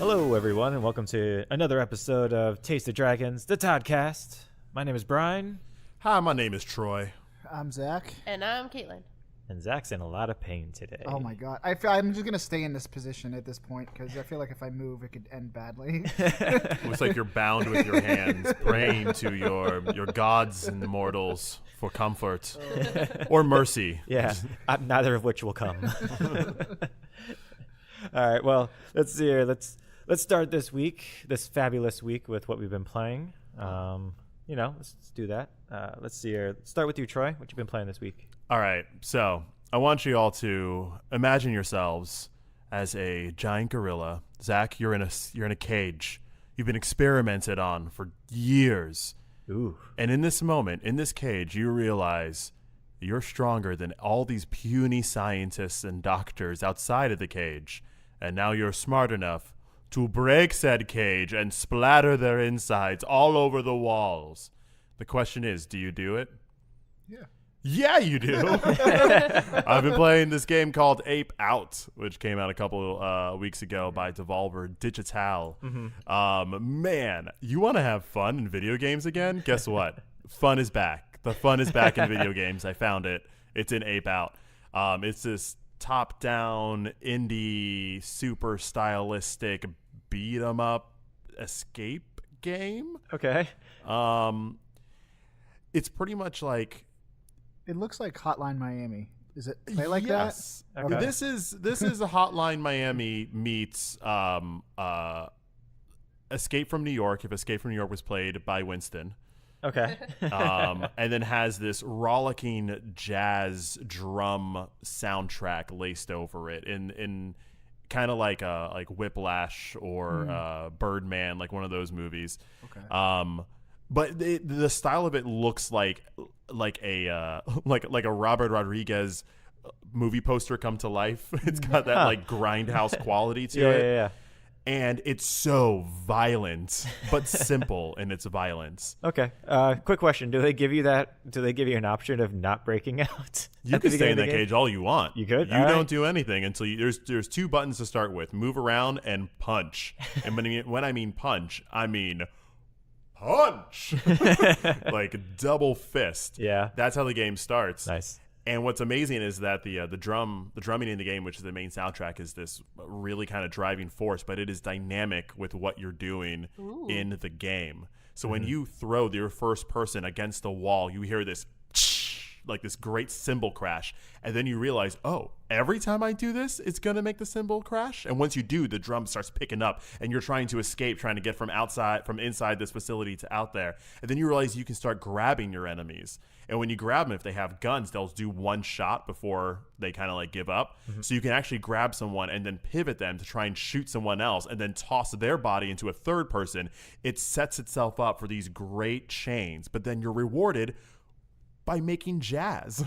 Hello, everyone, and welcome to another episode of Taste of Dragons, the Toddcast. My name is Brian. Hi, my name is Troy. I'm Zach. And I'm Katelyn. And Zach's in a lot of pain today. Oh my god. I'm just going to stay in this position at this point because I feel like if I move, it could end badly. Looks like you're bound with your hands, praying to your gods and mortals for comfort or mercy. Yeah, neither of which will come. All right, well, let's see here. Let's start this fabulous week, with what we've been playing. Let's do that. Let's see here. Start with you, Troy. What you been playing this week? All right, so I want you all to imagine yourselves as a giant gorilla. Zach, you're in a cage. You've been experimented on for years. Ooh. And in this moment, in this cage, you realize you're stronger than all these puny scientists and doctors outside of the cage. And now you're smart enough to break said cage and splatter their insides all over the walls. The question is, do you do it? Yeah. Yeah, you do. I've been playing this game called Ape Outs, which came out a couple weeks ago by Devolver Digital. Mm-hmm. Man, you want to have fun in video games again? Guess what? Fun is back. The fun is back in video games. I found it. It's in Ape Out. It's this top-down, indie, super stylistic, beat-em-up escape game. Okay. It's pretty much like... It looks like Hotline Miami. Is it play like yes. that? Okay. This is a Hotline Miami meets Escape from New York, if Escape from New York was played by Winston. Okay. And then has this rollicking jazz drum soundtrack laced over it in kind of like Whiplash or Birdman, like one of those movies. Okay. But the style of it looks like a Robert Rodriguez movie poster come to life. It's got that like grindhouse quality to it. Yeah. And it's so violent, but simple in its violence. Okay. Quick question: Do they give you an option of not breaking out? You can stay in that cage all you want. You could. You don't do anything until there's two buttons to start with: move around and punch. And when I mean punch, I mean punch, like double fist. Yeah. That's how the game starts. Nice. And what's amazing is that the drumming in the game, which is the main soundtrack, is this really kind of driving force, but it is dynamic with what you're doing in the game. So when you throw your first person against the wall, you hear this like this great cymbal crash, and then you realize, oh, every time I do this, it's gonna make the cymbal crash. And once you do, the drum starts picking up, and you're trying to escape, trying to get from inside this facility to out there. And then you realize you can start grabbing your enemies. And when you grab them, if they have guns, they'll do one shot before they kind of like give up. So you can actually grab someone and then pivot them to try and shoot someone else and then toss their body into a third person. It sets itself up for these great chains, but then you're rewarded by making jazz.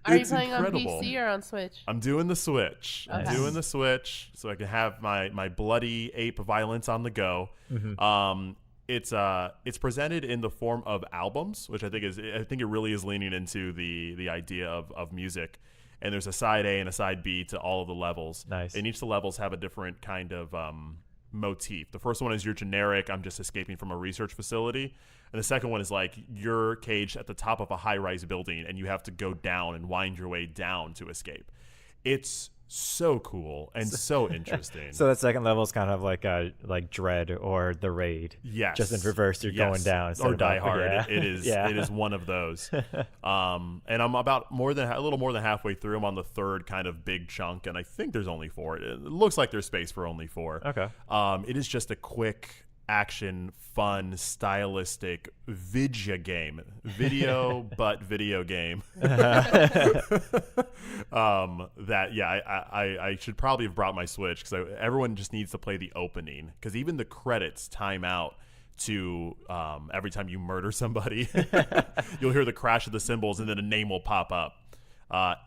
Are you playing incredible. on PC or on Switch? I'm doing the Switch. Okay. I'm doing the Switch so I can have my bloody ape violence on the go. It's presented in the form of albums, which I think it really is leaning into the idea of music. And there's a side A and a side B to all of the levels. Nice. And each of the levels have a different kind of motif. The first one is your generic, I'm just escaping from a research facility. And the second one is like you're caged at the top of a high-rise building and you have to go down and wind your way down to escape. It's so cool and so interesting. So that second level is kind of like Dread or The Raid. Yes. Just in reverse, you're going down. instead Or of Die up. Hard. Yeah. It is it is one of those. And I'm about a little more than halfway through. I'm on the third kind of big chunk, and I think there's only 4. It looks like there's space for only 4. Okay. It is just a quick action, fun, stylistic video game. Video game. I should probably have brought my Switch because everyone just needs to play the opening, because even the credits time out to every time you murder somebody. You'll hear the crash of the cymbals and then a name will pop up.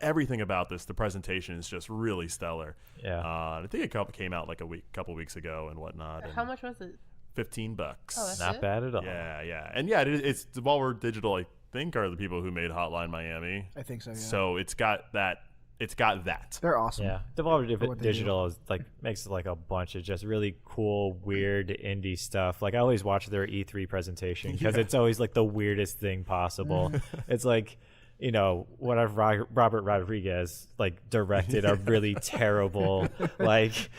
Everything about this, the presentation is just really stellar. Yeah. I think it came out like couple weeks ago and whatnot. How much was it? $15. Oh, that's Not it? bad at all. Yeah. And yeah, it's Devolver Digital, I think, are the people who made Hotline Miami. I think so, yeah. So it's got that it's got that. They're awesome. Yeah, Devolver what they Digital is like makes like a bunch of just really cool, weird indie stuff. Like I always watch their E3 presentation because it's always like the weirdest thing possible. It's like, you know, what if Robert Rodriguez like directed a really terrible like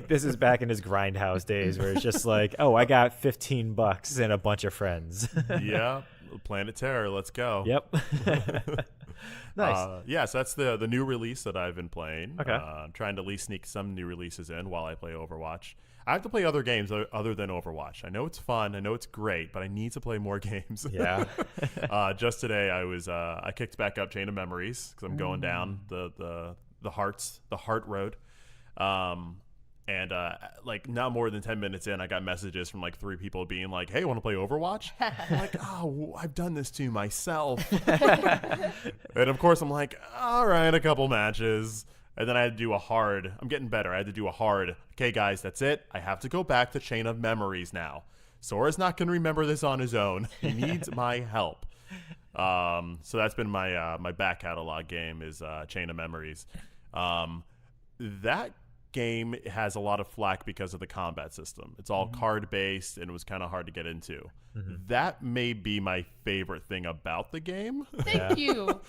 this is back in his Grindhouse days where it's just like, oh, I got $15 and a bunch of friends. Yeah, Planet Terror, let's go. Yep. Nice. Yeah, so that's the new release that I've been playing. Okay. I'm trying to at least sneak some new releases in while I play Overwatch. I have to play other games other than Overwatch. I know it's fun. I know it's great, but I need to play more games. Yeah. Just today, I kicked back up Chain of Memories because I'm going down the heart road. And like not more than 10 minutes in, I got messages from like 3 people being like, "Hey, want to play Overwatch?" I'm like, "Oh, I've done this to myself." And of course, I'm like, "All right, a couple matches." And then I had to do a hard. I'm getting better. I had to do a hard. Okay, guys, that's it. I have to go back to Chain of Memories now. Sora's not going to remember this on his own. He needs my help. So that's been my back catalog game is Chain of Memories. That game has a lot of flack because of the combat system. It's all card based and it was kind of hard to get into. That may be my favorite thing about the game. Thank you.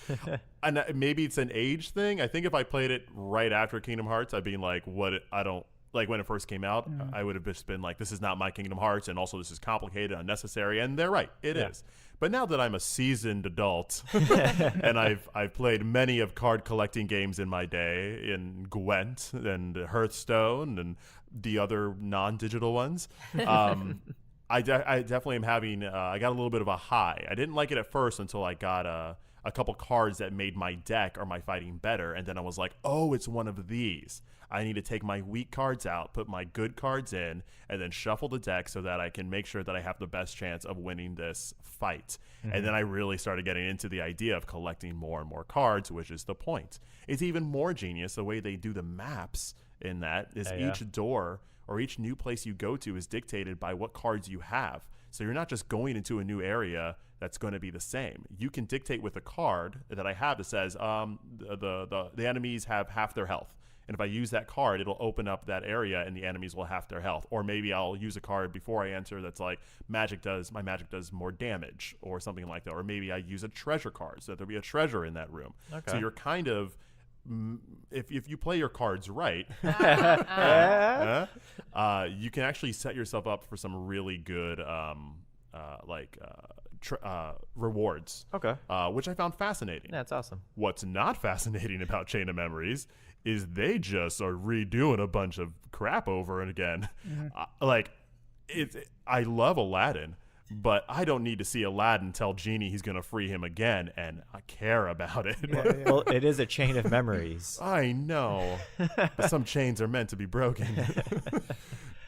And maybe it's an age thing. I think if I played it right after Kingdom Hearts, I'd be like, I don't like when it first came out. I would have just been like, this is not my Kingdom Hearts, and also this is complicated, unnecessary, and they're right, it is. But now that I'm a seasoned adult and I've played many of card collecting games in my day, in Gwent and Hearthstone and the other non-digital ones, I definitely am having. I got a little bit of a high. I didn't like it at first until I got a couple cards that made my deck or my fighting better, and then I was like, oh, it's one of these. I need to take my weak cards out, put my good cards in, and then shuffle the deck so that I can make sure that I have the best chance of winning this fight. And then I really started getting into the idea of collecting more and more cards, which is the point. It's even more genius the way they do the maps in that is each door or each new place you go to is dictated by what cards you have. So you're not just going into a new area that's going to be the same. You can dictate with a card that I have that says the enemies have half their health. And if I use that card, it'll open up that area and the enemies will half their health. Or maybe I'll use a card before I enter that's like my magic does more damage or something like that. Or maybe I use a treasure card so that there'll be a treasure in that room. Okay. So you're kind of, if you play your cards right, you can actually set yourself up for some really good rewards. Okay. Which I found fascinating. Yeah, that's awesome. What's not fascinating about Chain of Memories is they just are redoing a bunch of crap over and again. I love Aladdin, but I don't need to see Aladdin tell Genie he's going to free him again, and I care about it. Well, it is a chain of memories. I know, but some chains are meant to be broken.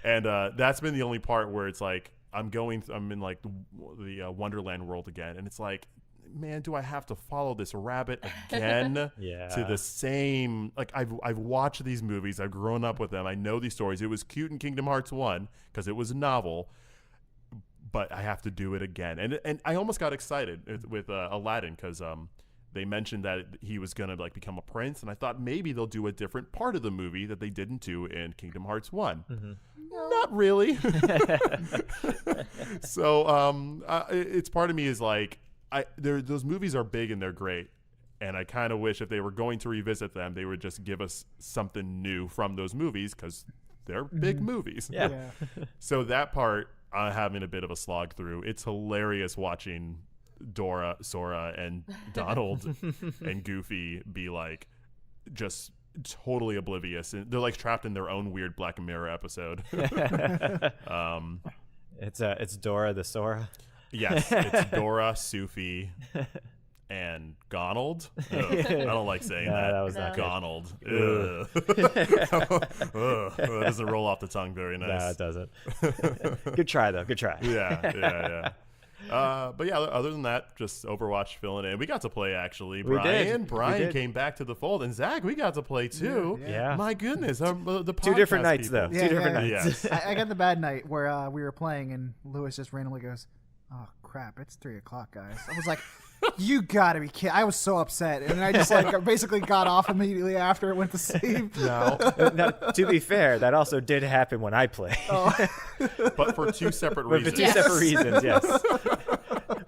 And that's been the only part where it's like I'm in like the Wonderland world again, and it's like, man, do I have to follow this rabbit again to the same, like I've watched these movies, I've grown up with them, I know these stories. It was cute in Kingdom Hearts 1 because it was a novel, but I have to do it again. And I almost got excited with Aladdin because they mentioned that he was going to like become a prince, and I thought maybe they'll do a different part of the movie that they didn't do in Kingdom Hearts 1. Not really. So it's part of me is like, those movies are big and they're great, and I kind of wish if they were going to revisit them, they would just give us something new from those movies because they're big movies. Yeah. So that part I'm having a bit of a slog through. It's hilarious watching Dora, Sora, and Donald and Goofy be like just totally oblivious, and they're like trapped in their own weird Black Mirror episode. It's Dora the Sora. Yes, it's Dora, Sufi, and Gonald. I don't like saying that. That was not Gonald. That doesn't roll off the tongue very nice. No, it doesn't. Good try, though. Good try. Yeah. But yeah, other than that, just Overwatch filling in. We got to play, actually. We did. Brian came back to the fold, and Zach, we got to play too. Yeah. My goodness. The Two different podcast nights, people. though. Two different nights. Yes. I got the bad night where we were playing and Lewis just randomly goes, "Oh crap, it's 3:00, guys." I was like, You gotta be kidding. I was so upset. And I just basically got off immediately after it went to save. No. Now, to be fair, that also did happen when I played. But for two separate But for reasons. two separate reasons, yes.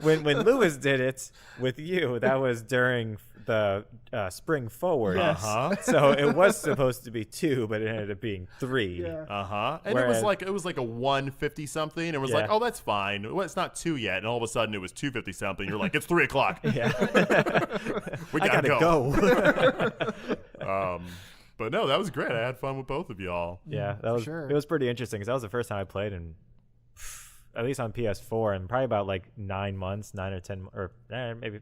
When Lewis did it with you, that was during the spring forward. Yes. So it was supposed to be 2, but it ended up being 3. Yeah. And it was like a 150 something. And it was like, Yeah. oh, that's fine. Well, it's not 2 yet. And all of a sudden it was 250 something. You're like, it's 3 o'clock. Yeah. We I gotta gotta go. But no, that was great. I had fun with both of y'all. Yeah, that was Sure. it was pretty interesting because that was the first time I played in at least on PS4 in probably about like 9 months, 9 or 10 or maybe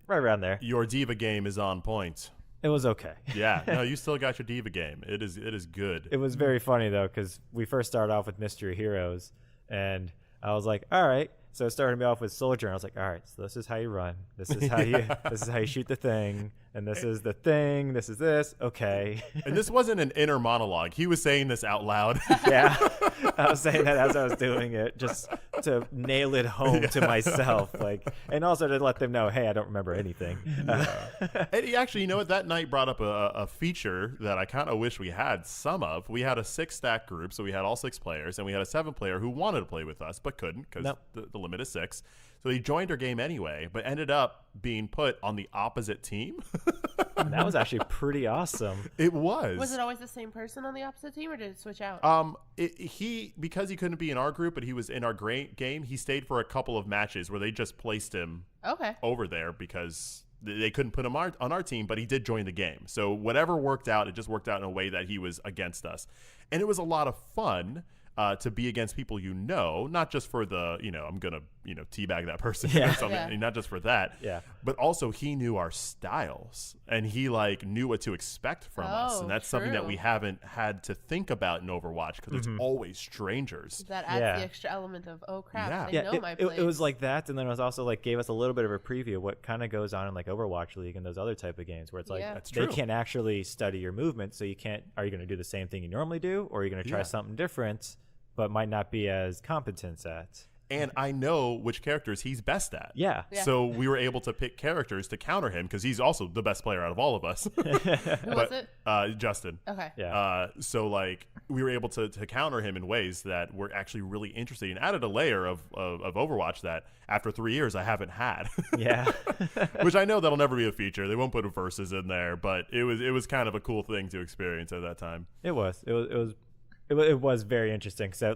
right around there. Your Diva game is on point. It was okay. Yeah, no, you still got your Diva game. It is good. It was very funny though because we first started off with Mystery Heroes, and I was like, all right. So it started me off with Soldier, and I was like, all right, so this is how you run. This is how this is how you shoot the thing, and this is the thing. This is this. Okay. And this wasn't an inner monologue. He was saying this out loud. Yeah, I was saying that as I was doing it, just to nail it home to myself, and also to let them know, hey, I don't remember anything. And actually, you know what? That night brought up a feature that I kind of wish we had some of. We had a 6-stack group, so we had all 6 players, and we had a 7-player who wanted to play with us but couldn't because the limit is 6. So he joined our game anyway, but ended up being put on the opposite team. That was actually pretty awesome. It was. Was it always the same person on the opposite team, or did it switch out? Because he couldn't be in our group, but he was in our game. He stayed for a couple of matches where they just placed him Okay. over there because they couldn't put him on our team, but he did join the game. So whatever worked out, it just worked out in a way that he was against us, and it was a lot of fun. To be against people not just for the, I'm going to, teabag that person or something, and not just for that, but also he knew our styles, and he knew what to expect from us, and that's something that we haven't had to think about in Overwatch because it's always strangers. That adds the extra element of, oh crap, they know my place. It was like that, and then it was also gave us a little bit of a preview of what kind of goes on in Overwatch League and those other type of games where it's That's they true. can't actually study your movement, so you can't. Are you going to do the same thing you normally do, or are you going to try something different? But might not be as competent at. And I know which characters he's best at. Yeah. So we were able to pick characters to counter him because he's also the best player out of all of us. Who was it? Justin. Okay. Yeah. So we were able to counter him in ways that were actually really interesting and added a layer of Overwatch that after 3 years I haven't had. Yeah. Which I know that'll never be a feature. They won't put verses in there, but it was kind of a cool thing to experience at that time. It was very interesting. So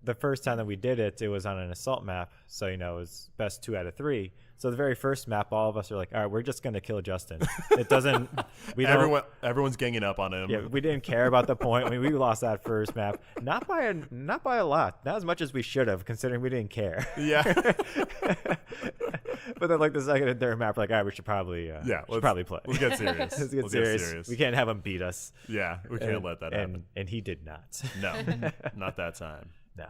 the first time that we did it, it was on an assault map. So, it was best 2 out of 3. So the very first map, all of us are like, all right, we're just going to kill Justin. It doesn't, everyone's ganging up on him. Yeah, we didn't care about the point. I mean, we lost that first map, not by a lot, not as much as we should have, considering we didn't care. Yeah. But then the second and third map, all right, we should probably, probably play. Let's get serious. Let's get serious. We can't have him beat us. Yeah, we can't let that happen. And he did not. No, not that time. No.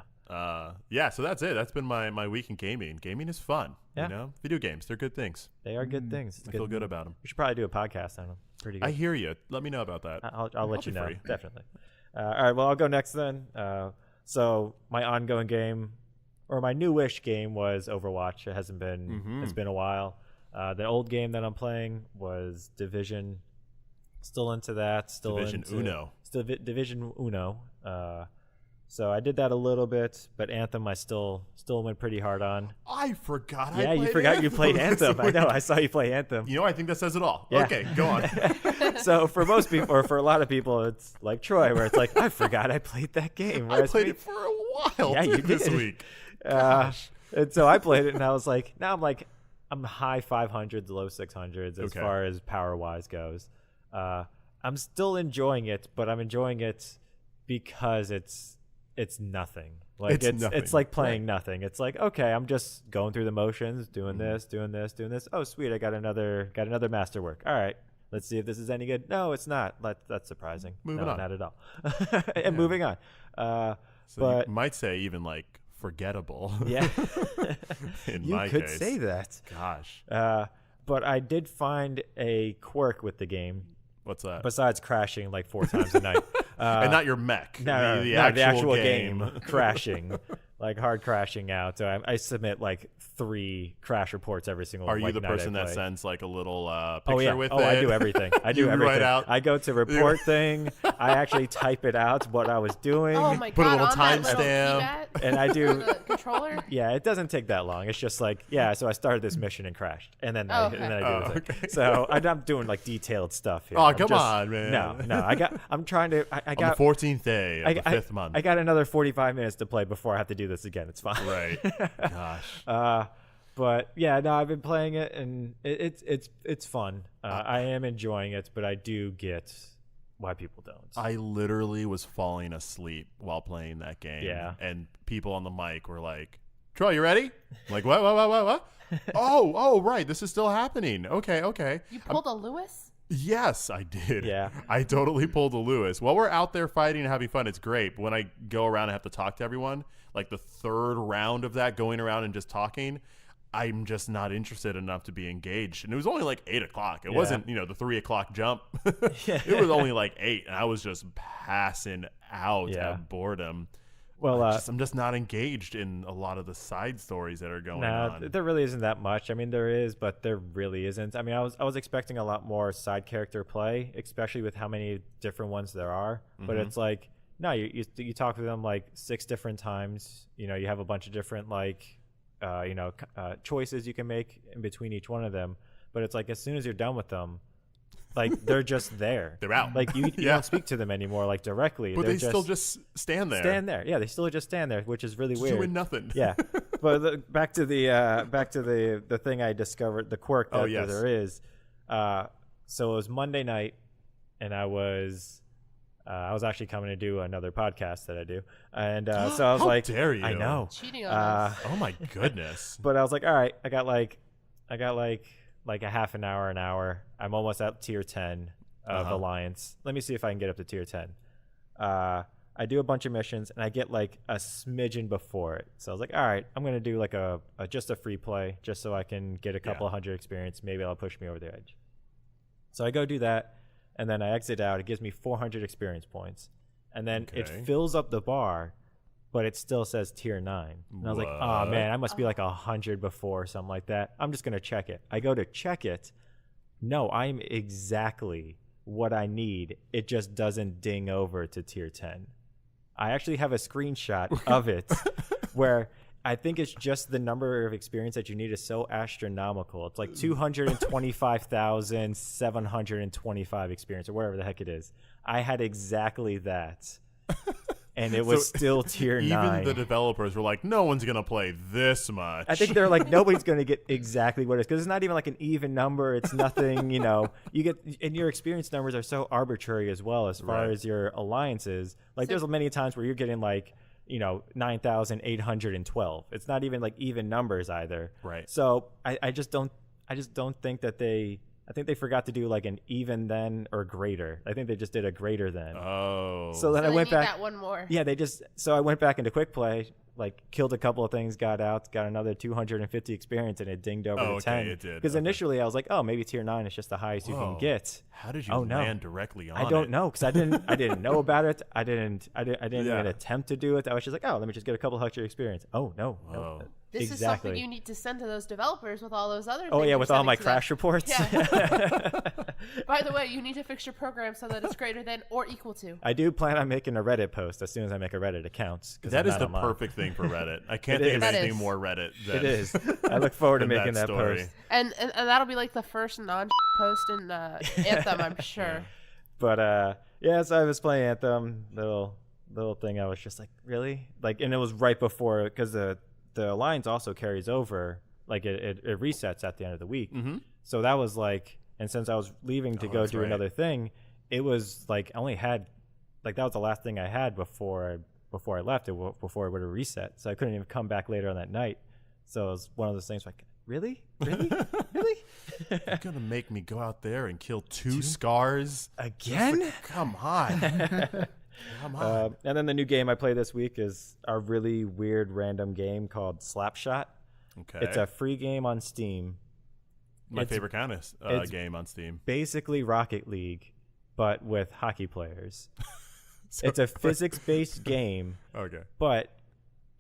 So that's it. That's been my week in gaming. Gaming is fun. Yeah. Video games, they're good things. They are good things. I feel good about them. We should probably do a podcast on them. Pretty good. I hear you. Let me know about that. I'll let you know. Free. Definitely. All right. Well, I'll go next then. So my ongoing game, or my newish game, was Overwatch. It hasn't been. It's been a while. The old game that I'm playing was Division. Still into that. Division Uno. Still Division Uno. So I did that a little bit, but Anthem I still went pretty hard on. I forgot. Yeah, you forgot you played Anthem. I know. I saw you play Anthem. I think that says it all. Yeah. Okay, go on. So for most people, or for a lot of people, it's like Troy, where it's like, I forgot I played that game. I played it for a while. Yeah, you this did. week. Gosh. And so I played it, and I was like, I'm high 500s, low 600s as far as power wise goes. I'm still enjoying it, but I'm enjoying it because it's nothing. It's like playing nothing. It's like, okay, I'm just going through the motions, doing this. Oh, sweet, I got another masterwork. All right, let's see if this is any good. No, it's not. That's surprising. Moving on. Not at all. And moving on. But you might say even forgettable. Yeah. In you my could case. say that. Gosh. But I did find a quirk with the game. What's that? Besides crashing 4 times a night. And not your mech. No, the actual actual game crashing. like hard crashing out. So I submit like 3 crash reports every single. Are you the night person that sends like a little picture with it? I do everything. I do everything. Write out. I go to report thing. I actually type it out what I was doing. Oh my Put a God! little On that timestamp. And I do. the controller. Yeah, it doesn't take that long. It's just like, so I started this mission and crashed, and then I do the thing. Okay. So I'm doing like detailed stuff here. Oh, I'm come on, man. No. I'm trying to. I got on the 14th day of the 5th month. I got another 45 minutes to play before I have to do this again. It's fine. Right. Gosh. But yeah, no, I've been playing it, and it's fun. I am enjoying it, but I do get why people don't. I literally was falling asleep while playing that game. Yeah. And people on the mic were like, Troy, you ready? I'm like, what? oh, right. This is still happening. Okay. You pulled a Lewis? Yes, I did. Yeah. I totally pulled a Lewis. While we're out there fighting and having fun, it's great. But when I go around and have to talk to everyone, like the 3rd round of that, going around and just talking, I'm just not interested enough to be engaged. And it was only like 8 o'clock. It wasn't, the 3 o'clock jump. It was only like 8, and I was just passing out of boredom. Well, I'm just not engaged in a lot of the side stories that are going on. There really isn't that much. I mean, there is, but there really isn't. I mean, I was expecting a lot more side character play, especially with how many different ones there are. But it's like, no, you talk to them like 6 different times. You have a bunch of different like, choices you can make in between each one of them. But it's like as soon as you're done with them, like they're just there. They're out. Like you don't speak to them anymore, like directly. But they still just stand there. Yeah, they still just stand there, which is really weird. Doing nothing. Yeah, but back to the thing I discovered, the quirk that there is. So it was Monday night, and I was actually coming to do another podcast that I do, and so I was How dare you? I know, cheating on us. Oh my goodness. But I was like, all right, I got like a half an hour. I'm almost at tier 10 of Alliance. Let me see if I can get up to tier 10. I do a bunch of missions, and I get like a smidgen before it. So I was like, all right, I'm going to do like just a free play just so I can get a couple 100 experience. Maybe it'll push me over the edge. So I go do that, and then I exit out. It gives me 400 experience points. And then it fills up the bar, but it still says tier 9. And I was like, oh man, I must be like 100 before or something like that. I'm just going to check it. I go to check it. No, I'm exactly what I need. It just doesn't ding over to tier 10. I actually have a screenshot of it where I think it's just the number of experience that you need is so astronomical. It's like 225,725 experience or whatever the heck it is. I had exactly that. And it was still tier 9. Even the developers were like, no one's going to play this much. I think they're like, nobody's going to get exactly what it is. Because it's not even like an even number. It's nothing, you get, and your experience numbers are so arbitrary as well as far as your alliances. Like there's many times where you're getting like, 9,812. It's not even like even numbers either. Right. So I just don't think that I think they forgot to do like an even then or greater. I think they just did a greater than. Oh. So then I went back. That one more. Yeah, so I went back into quick play, like killed a couple of things, got out, got another 250 experience, and it dinged over to 10. It did. Because initially I was like, oh, maybe tier 9 is just the highest you can get. How did you land directly on it? I don't know, because I didn't know about it. I didn't even attempt to do it. I was just like, oh, let me just get a couple hundred experience. Oh no. This is something you need to send to those developers with all those other things. Oh yeah, with all my crash reports. Yeah. By the way, you need to fix your program so that it's greater than or equal to. I do plan on making a Reddit post as soon as I make a Reddit account. That is the perfect thing for Reddit. I can't think of anything more Reddit than it is. I look forward to making that post. And that'll be like the first post in Anthem, I'm sure. Yeah. But so I was playing Anthem, little thing. I was just like, really? Like, and it was right before, because the Alliance also carries over, like it resets at the end of the week. Mm-hmm. So that was like, and since I was leaving to go do another thing, it was like I only had, like that was the last thing I had before I left, before it would have reset. So I couldn't even come back later on that night. So it was one of those things like, really? Really? You're gonna make me go out there and kill two scars again? Come on. Come on. And then the new game I play this week is a really weird random game called Slapshot. Okay. It's a free game on Steam. My favorite kind of game on Steam. Basically Rocket League, but with hockey players. It's a physics-based game. Okay. But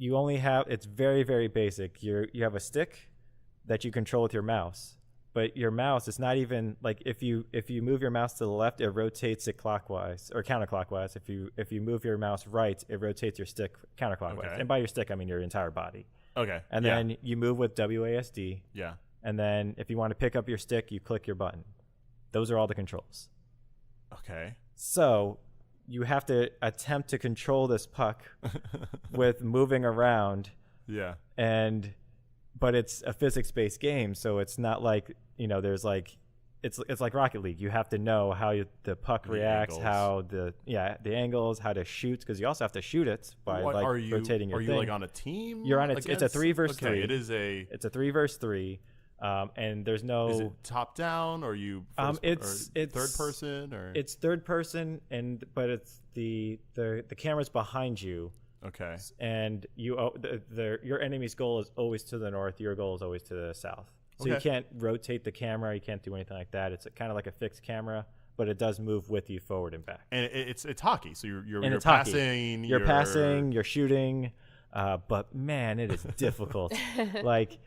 you only have, it's very, very basic. You have a stick that you control with your mouse, but your mouse is not even like, if you move your mouse to the left, it rotates it clockwise or counterclockwise. If you move your mouse right, it rotates your stick counterclockwise. Okay. And by your stick, I mean your entire body. Okay. And then you move with WASD. Yeah. And then if you want to pick up your stick, you click your button. Those are all the controls. Okay. So you have to attempt to control this puck with moving around. Yeah. But it's a physics-based game, so it's not like, there's like, it's like Rocket League. You have to know how the puck reacts, angles. how the angles, how to shoot, because you also have to shoot it by rotating your thing. Are you like on a team? You're on a. It's a 3 versus 3. It is a. It's a 3 versus 3, and there's no. Is it top down, or are you? It's third person, or it's third person, but it's the camera's behind you. Okay. And your enemy's goal is always to the north. Your goal is always to the south. So Okay. you can't rotate the camera. You can't do anything like that. It's kind of like a fixed camera, but it does move with you forward and back. And it's hockey, so you're And it's hockey. passing. You're passing. You're shooting. But man, it is difficult. like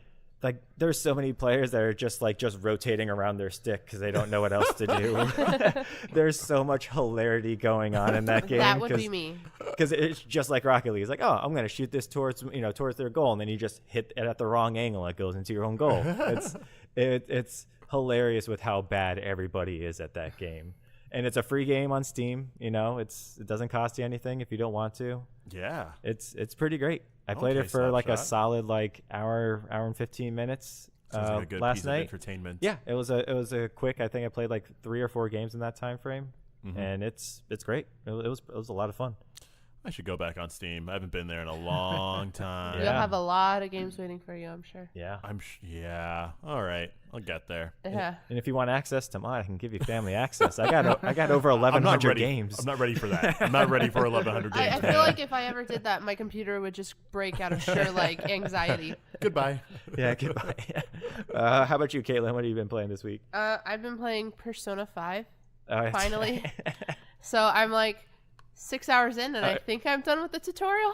there's so many players that are just rotating around their stick because they don't know what else to do. There's so much hilarity going on in that game. That would be me. Because it's just like Rocket League. It's like, oh, I'm going to shoot this towards their goal, and then you just hit it at the wrong angle. It goes into your own goal. It's hilarious with how bad everybody is at that game. And it's a free game on Steam. It doesn't cost you anything if you don't want to. Yeah. It's pretty great. I played it for a solid hour and 15 minutes Sounds like a good last piece night. of entertainment. Yeah, it was a quick. I think I played 3 or 4 games in that time frame, and it's great. It was a lot of fun. I should go back on Steam. I haven't been there in a long time. You'll have a lot of games waiting for you, I'm sure. Yeah. Yeah. All right. I'll get there. Yeah. And if you want access to mine, I can give you family access. I got over 1,100 games. I'm not ready for that. I'm not ready for 1,100 games. I feel like if I ever did that, my computer would just break out of sheer anxiety. Goodbye. Yeah, goodbye. How about you, Katelyn? What have you been playing this week? I've been playing Persona 5, Oh, finally. So I'm 6 hours in, and I think I'm done with the tutorial.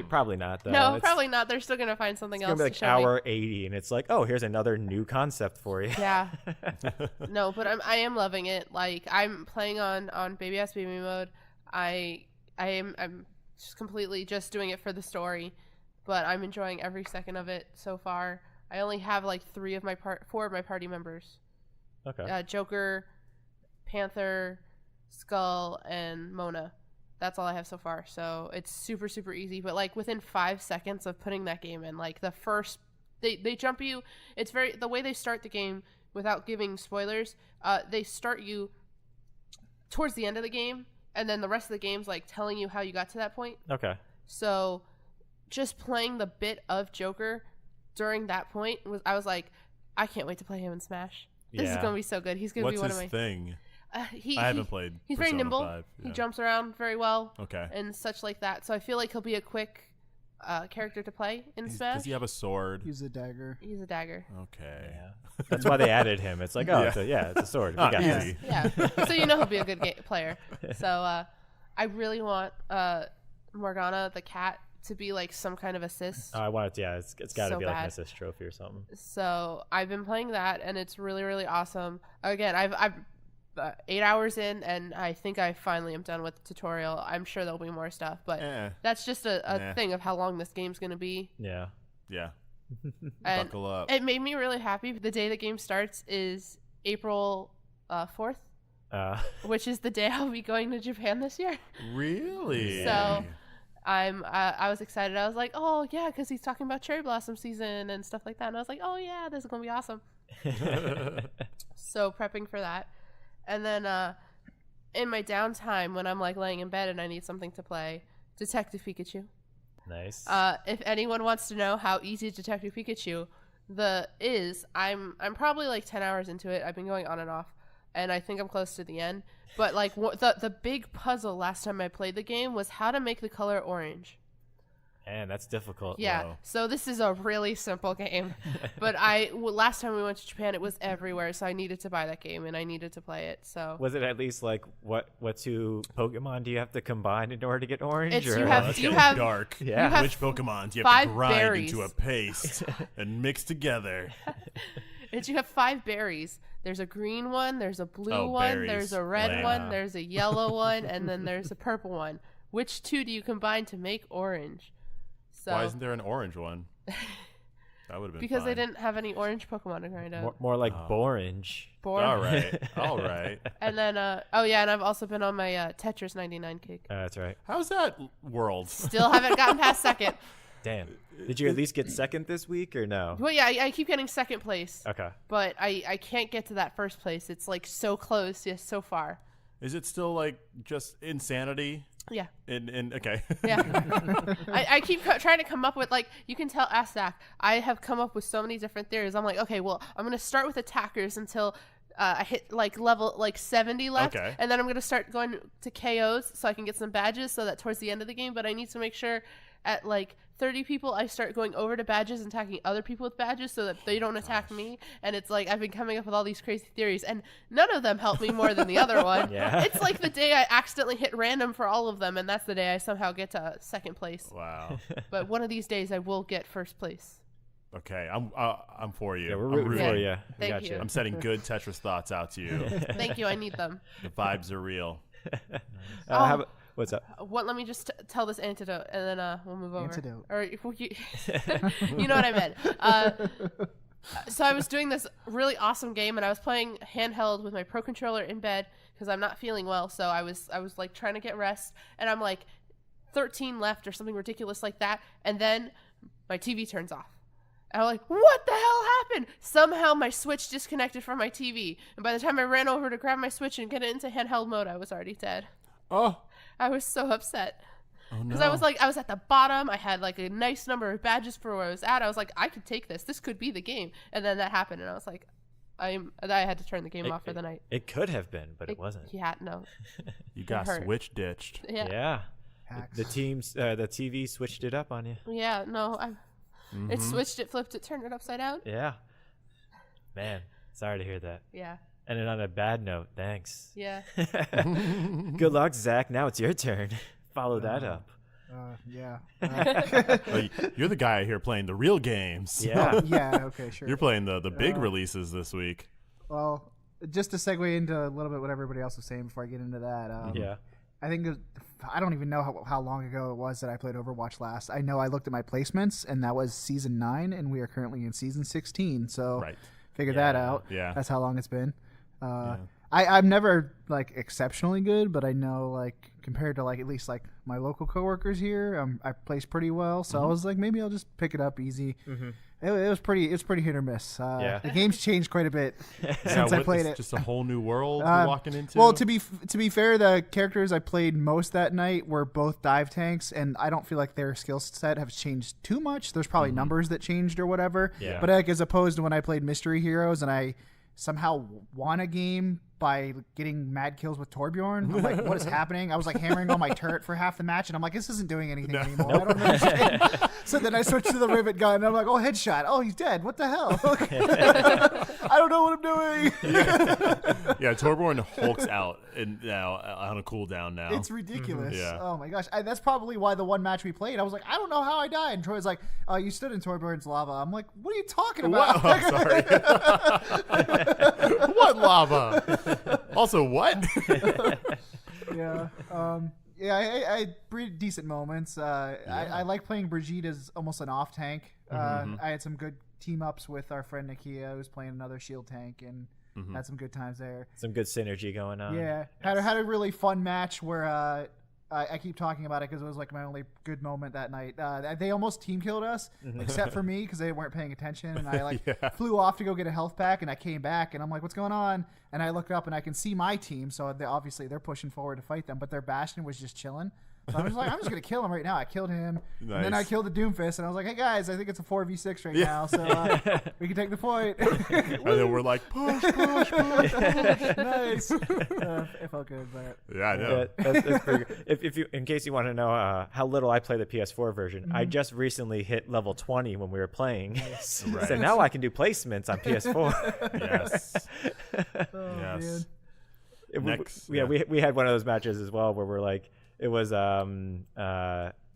Probably not, though. No, probably not. They're still going to find something It's else gonna to be show hour 80, and it's oh, here's another new concept for you. me. Yeah. No, but I am loving it. I'm playing on Baby Ass Baby mode. I'm just completely just doing it for the story, but I'm enjoying every second of it so far. I only have 4 of my party members. Okay. Joker, Panther, Skull, and Mona. That's all I have so far. So it's super, super easy. But within 5 seconds of putting that game in, the first, they jump you. It's the way they start the game without giving spoilers. They start you towards the end of the game, and then the rest of the game's telling you how you got to that point. Okay. So just playing the bit of Joker during that point I was I can't wait to play him in Smash. This is gonna be so good. He's gonna be one of my. What's his thing? I haven't played. He's Persona very nimble. 5. Yeah. He jumps around very well. Okay. And such like that. So I feel like he'll be a quick character to play in Smash. Does he have a sword? Use a dagger. He's a dagger. Okay. Yeah. That's why they added him. It's it's a sword. We got this. Easy. Yeah. So he'll be a good player. So I really want Morgana the cat to be some kind of assist. Oh, I want it. Yeah, it's got to So be an bad. assist trophy or something. So I've been playing that, and it's really, really awesome. Again, I've 8 hours in, and I think I finally am done with the tutorial. I'm sure there'll be more stuff, but that's just a thing of how long this game's going to be. Yeah. Yeah. And Buckle up. it made me really happy. The day the game starts is April 4th, which is the day I'll be going to Japan this year. Really? So I was excited. I was like, oh yeah, because he's talking about cherry blossom season and stuff like that. And I was like, oh yeah, this is gonna be awesome. So prepping for that, and then in my downtime when I'm laying in bed and I need something to play, Detective Pikachu. Nice. If anyone wants to know how easy Detective Pikachu I'm probably 10 hours into it. I've been going on and off, and I think I'm close to the end. But the big puzzle last time I played the game was how to make the color orange. Man, that's difficult. Yeah, Wow. so this is a really simple game, but last time we went to Japan, it was everywhere, so I needed to buy that game and I needed to play it. So Was it at least like what two Pokemon do you have to combine in order to get orange? It's or- you have That's you getting have dark. Yeah. you have Which Pokemon do you have to 5 grind berries. into a paste and mix together? you have 5 berries. There's a green one, there's a blue Oh, one, berries. there's a red Lame. one, there's a yellow one, and then there's a purple one. Which 2 do you combine to make orange? So Why isn't there an orange one? That would have been because they fine. didn't have any orange Pokemon to grind up. more like Borange. All right. All right. And then oh yeah, and I've also been on my Tetris 99 kick. That's right. How's that world? Still haven't gotten past second. Damn. Did you at least get second this week or no? Well, yeah, I keep getting second place, Okay. but I can't get to that first place. It's like so close, yes, so far. Is it still like just insanity? Yeah. Okay. Yeah. I keep trying to come up with, like, you can tell, ask Zach, I have come up with so many different theories. I'm like, okay, well, I'm going to start with attackers until I hit, like, level, like, 70 left. Okay. And then I'm going to start going to KOs so I can get some badges so that towards the end of the game. But I need to make sure at, like, 30 people, I start going over to badges and attacking other people with badges so that they don't attack me. And it's like I've been coming up with all these crazy theories, and none of them help me more than the other one. Yeah. It's like the day I accidentally hit random for all of them, and that's the day I somehow get to second place. Wow. But one of these days I will get first place. Okay. I'm for you. Yeah, we're I'm rooting rooting. for you. We Thank got you. I'm sending good Tetris thoughts out to you. Thank you. I need them. The vibes are real. How about, what's up? Let me just tell this antidote, and then we'll move over. Antidote. Or you, you know what I meant. So I was doing this really awesome game, and I was playing handheld with my Pro Controller in bed because I'm not feeling well. So I was like trying to get rest, and I'm like 13 left or something ridiculous like that, and then my TV turns off. And I'm like, what the hell happened? Somehow my Switch disconnected from my TV, and by the time I ran over to grab my Switch and get it into handheld mode, I was already dead. Oh. I was so upset. Oh no. Because I was at the bottom. I had like a nice number of badges for where I was at. I was like, I could take this. This could be the game. And then that happened, and I was like, I had to turn the game off for the night. It could have been, but it wasn't. Yeah, no. You got hurt. switch ditched. Yeah. Yeah. Hacks. The TV switched it up on you. Yeah, no. It switched it, flipped it, turned it upside down. Yeah. Man, sorry to hear that. Yeah. And then on a bad note, thanks. Yeah. Good luck, Zach. Now it's your turn. Follow that up. Yeah. Oh, you're the guy here playing the real games. Yeah. Yeah. Okay. Sure. You're playing the big releases this week. Well, just to segue into a little bit what everybody else was saying before I get into that. Yeah. I think I don't even know how long ago it was that I played Overwatch last. I know I looked at my placements, and that was season 9, and we are currently in season 16. So Right. figure that out. Yeah. That's how long it's been. I'm never like exceptionally good, but I know like compared to like at least like my local coworkers here, I placed pretty well. So I was like, maybe I'll just pick it up easy. It was pretty hit or miss. Yeah. The game's changed quite a bit since I what- played it's it. Just a whole new world you're walking into. Well, to be fair, the characters I played most that night were both dive tanks, and I don't feel like their skill set has changed too much. There's probably numbers that changed or whatever. Yeah. But like as opposed to when I played Mystery Heroes and I somehow won a game by getting mad kills with Torbjorn. I'm like, what is happening? I was like hammering on my turret for half the match, and I'm like, this isn't doing anything anymore. I don't understand. So then I switched to the rivet gun, and I'm like, oh, headshot. Oh, he's dead. What the hell? I don't know what I'm doing. yeah, Torbjorn hulks out now on a cooldown now. It's ridiculous. Yeah. Oh my gosh. That's probably why the one match we played, I was like, I don't know how I died. And Troy's like, you stood in Torbjorn's lava. I'm like, what are you talking about? Wow, sorry. What lava? Also, what? Yeah. I had pretty decent moments. I like playing Brigade as almost an off tank. I had some good team ups with our friend Nakia, who's playing another shield tank, and had some good times there. Some good synergy going on. Yeah, had a really fun match where I keep talking about it because it was like my only good moment that night. They almost team killed us, except for me because they weren't paying attention, and I flew off to go get a health pack, and I came back, and I'm like, what's going on? And I look up and I can see my team, so obviously they're pushing forward to fight them, but their Bastion was just chilling. So I was like, I'm just gonna kill him right now. I killed him, and then I Nice. killed the Doomfist, and I was like, hey guys, I think it's a 4v6 right now, so we can take the point. And then we're like, push. Nice. It felt good, but Yeah, I know. That's pretty good. If you, in case you want to know how little I play the PS4 version, I just recently hit level 20 when we were playing, so Right. now I can do placements on PS4. Yes. oh, Yes. man. Next, We had one of those matches as well where we're like, it was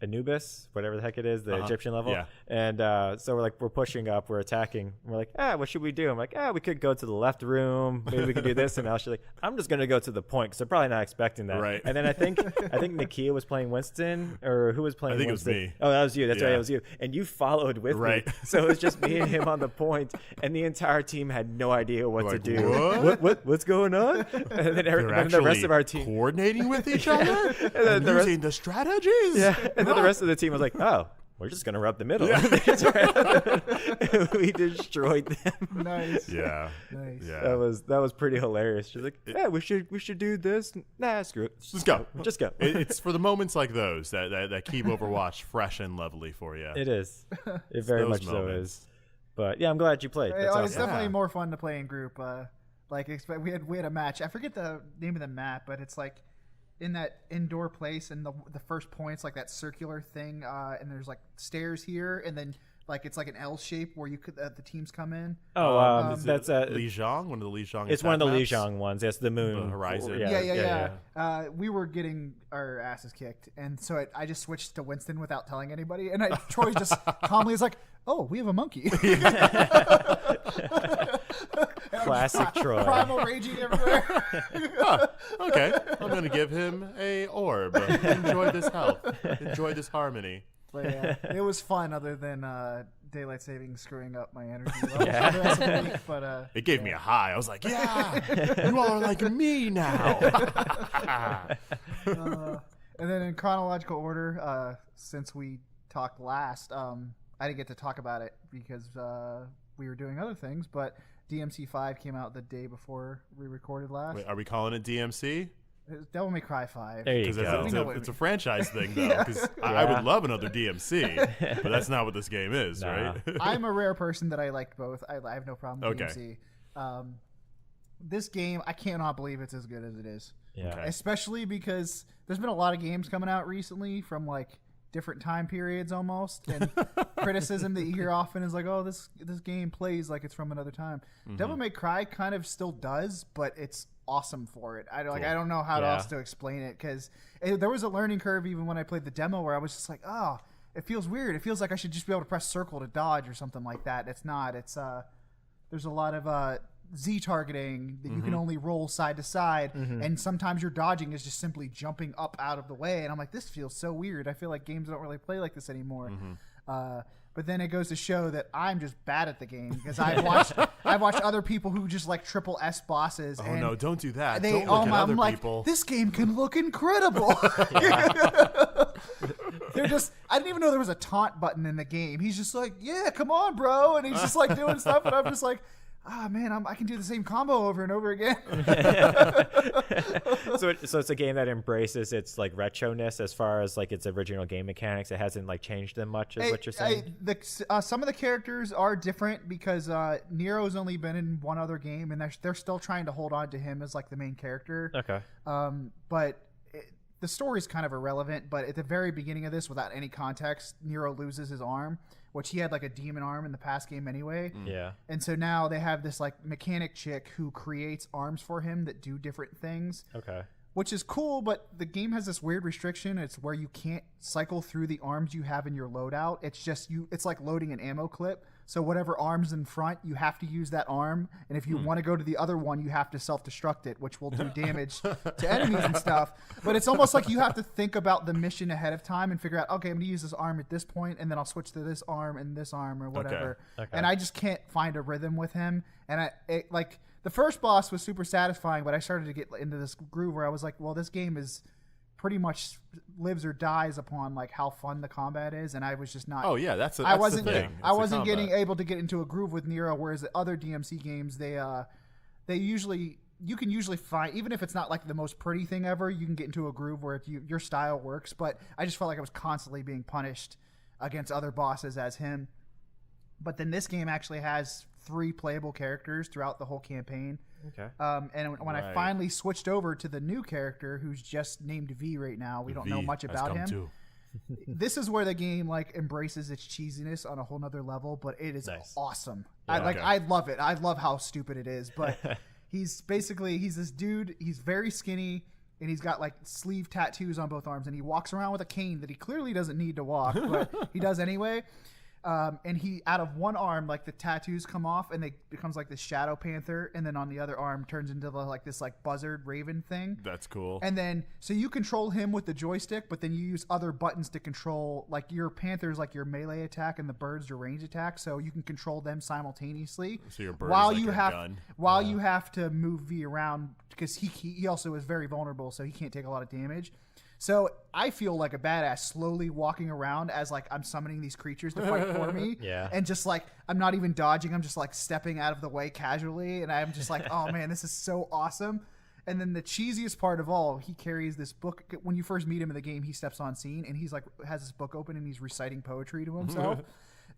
Anubis, whatever the heck it is, the Egyptian level. Yeah. And so we're pushing up, we're attacking. We're like, what should we do? I'm like, we could go to the left room. Maybe we could do this. And now she's like, I'm just going to go to the point because they're probably not expecting that. Right. And then I think Nakia was playing Winston, or who was playing I think it was Winston? me. Oh, that was you. That's right. Yeah. It was you. And you followed with Right. me. So it was just me and him on the point, and the entire team had no idea what Like, to do. what? What's going on? And then, They're the rest of our team. coordinating with each other then and the rest- using the strategies. Yeah, and then the rest of the team was like, we're just going to rub the middle. We destroyed them. Nice. Yeah. Nice. Yeah. That was pretty hilarious. She's like, we should do this. Nah, screw it. Just go. Just go. It's for the moments like those that keep Overwatch fresh and lovely for you. It is. It very those much so moments. is. But yeah, I'm glad you played. That's It's awesome. definitely Yeah. more fun to play in group. We had a match. I forget the name of the map, but it's like in that indoor place, and the first point's like that circular thing, and there's like stairs here, and then like it's like an L shape where you could the teams come in. Is that's it Lijiang, one of the Lijiang. it's one of the attack maps? Lijiang ones. That's the moon. The Horizon. Yeah. We were getting our asses kicked, and so I just switched to Winston without telling anybody, and Troy just calmly was like, "Oh, we have a monkey." Classic Troy. Primal raging everywhere. Okay, I'm gonna give him a orb. Enjoy this health. Enjoy this harmony. But yeah, it was fun. Other than daylight saving screwing up my energy levels for the rest of the week, but It gave me a high. I was like, yeah, you all are like me now. And then in chronological order, since we talked last, I didn't get to talk about it because we were doing other things. But DMC5 came out the day before we recorded last. Wait, are we calling it DMC? It's Devil May Cry 5. There you Because go. We know what it's we a franchise thing, though. Yeah. Because I would love another DMC, but that's not what this game is, Nah. right? I'm a rare person that I liked both. I have no problem with Okay. DMC. This game, I cannot believe it's as good as it is. Yeah. Okay. Especially because there's been a lot of games coming out recently from like different time periods almost, and criticism that you hear often is like, oh, this game plays like it's from another time. Devil May Cry kind of still does, but it's awesome for it. I don't know how Yeah. else to explain it, because there was a learning curve even when I played the demo where I was just like, oh, it feels weird. It feels like I should just be able to press circle to dodge or something like that. It's not. It's there's a lot of Z targeting that you can only roll side to side, and sometimes your dodging is just simply jumping up out of the way, and I'm like, this feels so weird. I feel like games don't really play like this anymore. But then it goes to show that I'm just bad at the game, because I've watched other people who just like triple S bosses. Oh, and no, don't do that. They, Don't look at other I'm like, people. this game can look incredible. They're just, I didn't even know there was a taunt button in the game. He's just like, yeah, come on, bro. And he's just like doing stuff. And I'm just like, man, I can do the same combo over and over again. So it's a game that embraces its like retroness as far as like its original game mechanics. It hasn't like changed them much, is what you're saying. Some of the characters are different because Nero's only been in one other game, and they're still trying to hold on to him as like the main character. Okay. But the story's kind of irrelevant. But at the very beginning of this, without any context, Nero loses his arm, which he had like a demon arm in the past game anyway. Yeah. And so now they have this like mechanic chick who creates arms for him that do different things. Okay. Which is cool, but the game has this weird restriction. It's where you can't cycle through the arms you have in your loadout. It's just it's like loading an ammo clip. So whatever arm's in front, you have to use that arm. And if you want to go to the other one, you have to self-destruct it, which will do damage to enemies and stuff. But it's almost like you have to think about the mission ahead of time and figure out, okay, I'm going to use this arm at this point, and then I'll switch to this arm and this arm or whatever. Okay. And I just can't find a rhythm with him. And the first boss was super satisfying, but I started to get into this groove where I was like, well, this game is pretty much lives or dies upon like how fun the combat is, and I was just not. Oh yeah, that's the thing. I wasn't able to get into a groove with Nero, whereas the other DMC games they usually you can usually find, even if it's not like the most pretty thing ever, you can get into a groove where your style works. But I just felt like I was constantly being punished against other bosses as him. But then this game actually has 3 playable characters throughout the whole campaign. Okay. And when I finally switched over to the new character, who's just named V right now, we don't know much about him. This is where the game like embraces its cheesiness on a whole nother level, but it is awesome. Yeah, I love it. I love how stupid it is, but he's this dude. He's very skinny, and he's got like sleeve tattoos on both arms, and he walks around with a cane that he clearly doesn't need to walk, but he does anyway. And he, out of one arm, like the tattoos come off, and they becomes like this shadow panther, and then on the other arm turns into this buzzard raven thing. That's cool. And then so you control him with the joystick, but then you use other buttons to control like your panther's like your melee attack and the bird's your range attack, so you can control them simultaneously. So your bird while is like you your have gun. you have to move V around because he also is very vulnerable, so he can't take a lot of damage. So I feel like a badass slowly walking around as like I'm summoning these creatures to fight for me. Yeah. And just like I'm not even dodging, I'm just like stepping out of the way casually, and I'm just like, oh man, this is so awesome. And then the cheesiest part of all, he carries this book. When you first meet him in the game, he steps on scene and he's like has this book open and he's reciting poetry to himself.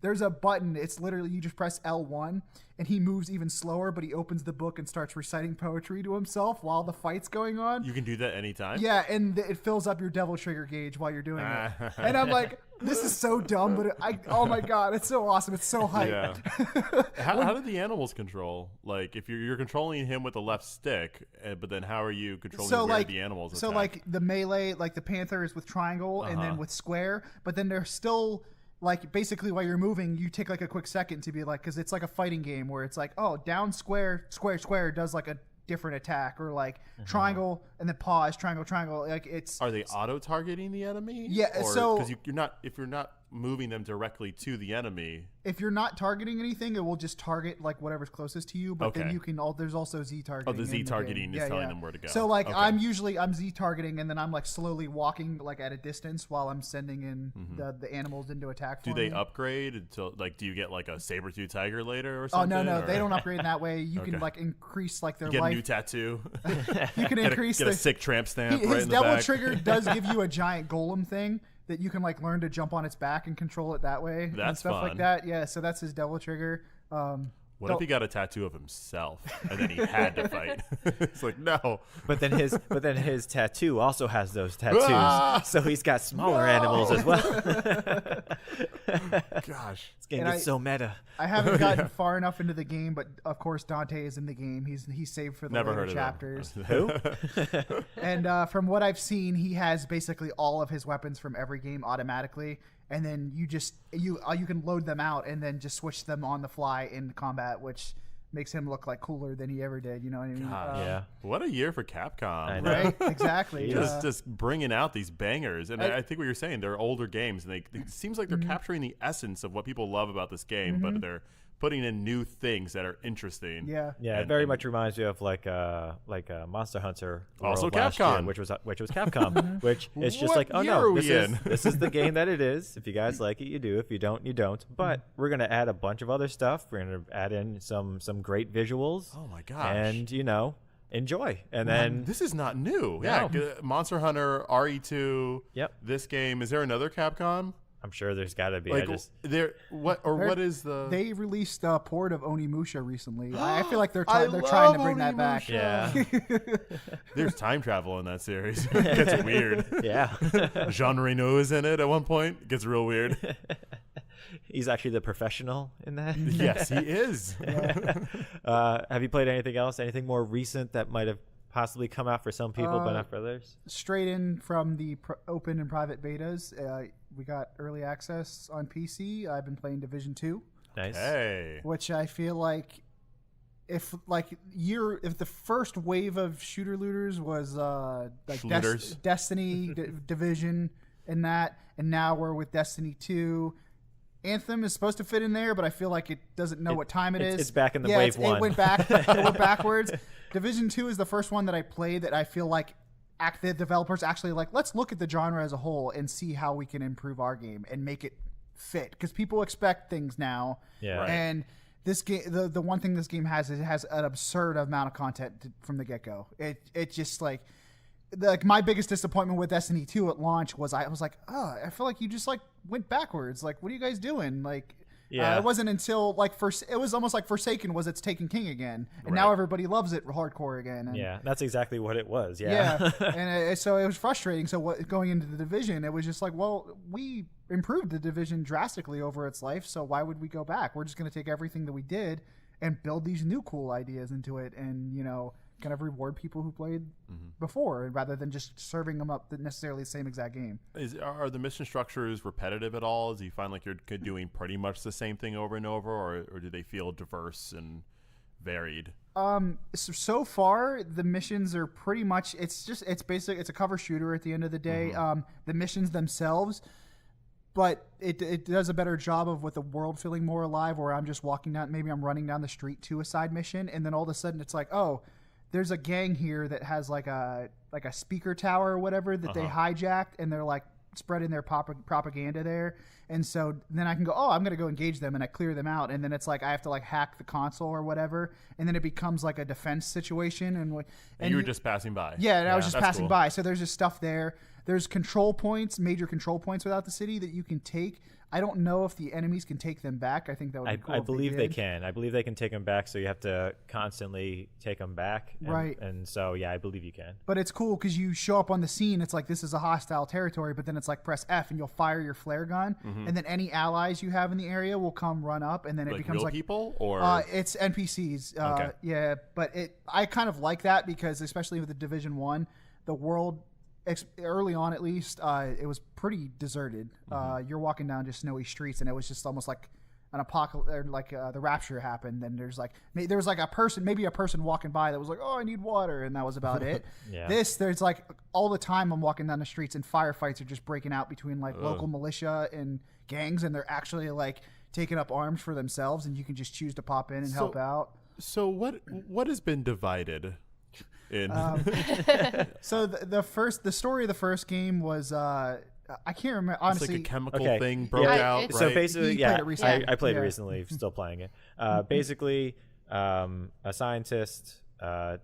There's a button. It's literally you just press L1 and he moves even slower, but he opens the book and starts reciting poetry to himself while the fight's going on. You can do that anytime? Yeah, and it fills up your devil trigger gauge while you're doing it. And I'm like, this is so dumb, but oh my God, it's so awesome. It's so hype. Yeah. How do the animals control? Like, if you're controlling him with the left stick, but then how are you controlling where the animals attack? So, like, the melee, like the panther is with triangle and then with square, but then they're still... Like, basically, while you're moving, you take, like, a quick second to be like, because it's like a fighting game where it's like, oh, down square, square, square does, like, a different attack, or, like, triangle, and then pause, triangle, triangle. Like, it's... Are they auto-targeting the enemy? Yeah, or, so... Because if you're not moving them directly to the enemy... If you're not targeting anything, it will just target, like, whatever's closest to you, but then you can... there's also Z-targeting. Oh, the Z-targeting is telling them where to go. So, like, I'm Z-targeting, and then I'm, like, slowly walking, like, at a distance while I'm sending in the animals into attack for me. Do they upgrade until, like, do you get, like, a saber-tooth tiger later or something? Oh, no, they don't upgrade in that way. You can, like, increase, like, their life. Get a new tattoo. You can increase get a sick tramp stamp right his in the devil back. trigger does give you a giant golem thing that you can like learn to jump on its back and control it that way. That's and stuff fun. like that. Yeah, so that's his devil trigger. What if he got a tattoo of himself and then he had to fight? It's like, no. But then his tattoo also has those tattoos, so he's got smaller animals as well. Gosh, this game gets so meta. I haven't gotten far enough into the game, but of course Dante is in the game. He's saved for the later chapters. Who? And from what I've seen, he has basically all of his weapons from every game automatically. And then you can load them out and then just switch them on the fly in combat, which makes him look like cooler than he ever did. You know what I mean? Yeah. What a year for Capcom! I know. Right? Exactly. Just bringing out these bangers, and I think what you're saying, they're older games, and it seems like they're capturing the essence of what people love about this game, but they're putting in new things that are interesting. Yeah. Yeah, it very much reminds me of like Monster Hunter World Also last year, Capcom. which was Capcom, which is just What like, oh year no, are we in? this is the game that it is. If you guys like it, you do. If you don't, you don't. But we're gonna add a bunch of other stuff. We're gonna add in some great visuals. Oh my gosh! And enjoy. And then this is not new. No. Yeah, Monster Hunter RE2. Yep. This game. Is there another Capcom? I'm sure there's got to be. Like what is the? They released a port of Onimusha recently. I feel like they're I trying to love bring that back. Onimusha. Yeah. There's time travel in that series. It gets weird. Yeah. Jean Reno is in it at one point. It gets real weird. He's actually the professional in that. Yes, he is. Have you played anything else? Anything more recent that might have possibly come out for some people but not for others? Straight in from the open and private betas. We got early access on PC. I've been playing Division 2. Nice. Hey. Which I feel like if the first wave of shooter looters was Destiny, Division, and that, and now we're with Destiny 2. Anthem is supposed to fit in there, but I feel like it doesn't know what time it is. It's back in the wave one. It went back. It went backwards. Division 2 is the first one that I played that I feel like the developers actually like, let's look at the genre as a whole and see how we can improve our game and make it fit. Because people expect things now. Yeah. Right. And this game, the one thing this game has is it has an absurd amount of content from the get go. It just like my biggest disappointment with Destiny 2 at launch was I was like, oh, I feel like you just like went backwards. Like, what are you guys doing? Like, it wasn't until like it was almost like Forsaken was its Taken King again, and now everybody loves it hardcore again. And, that's exactly what it was. Yeah, and so it was frustrating. So going into the Division, it was just like, well, we improved the Division drastically over its life, so why would we go back? We're just going to take everything that we did and build these new cool ideas into it, and kind of reward people who played before, rather than just serving them up necessarily the same exact game. Are the mission structures repetitive at all? Do you find like you're doing pretty much the same thing over and over, or do they feel diverse and varied? So far the missions are pretty much it's basic. It's a cover shooter at the end of the day. The missions themselves, but it does a better job of with the world feeling more alive, where I'm just walking down, maybe I'm running down the street to a side mission, and then all of a sudden it's like, oh, there's a gang here that has like a speaker tower or whatever that they hijacked, and they're like spreading their propaganda there. And so then I can go, oh, I'm going to go engage them, and I clear them out. And then it's like I have to like hack the console or whatever, and then it becomes like a defense situation. And you were just passing by. Yeah, and I was just passing cool. by. So there's just stuff there. There's control points, major control points without the city that you can take. I don't know if the enemies can take them back. I think that would be cool. I believe they can. I believe they can take them back, so you have to constantly take them back. Right. And so, I believe you can. But it's cool because you show up on the scene. It's like, this is a hostile territory, but then it's like press F and you'll fire your flare gun. And then any allies you have in the area will come run up, and then it becomes real like people or it's NPCs. Okay. Yeah, but I kind of like that because especially with the Division 1, the world early on at least, it was pretty deserted. You're walking down just snowy streets, and it was just almost like an apocalypse, or like the rapture happened. And there was like maybe a person walking by that was like, oh, I need water, and that was about it. There's like all the time I'm walking down the streets, and firefights are just breaking out between like local militia and gangs, and they're actually like taking up arms for themselves, and you can just choose to pop in and help out. So what has been divided? So the story of the first game was I can't remember honestly. It's like a chemical thing broke out. Right? So basically, I played it Yeah. recently, still playing it. Basically, a scientist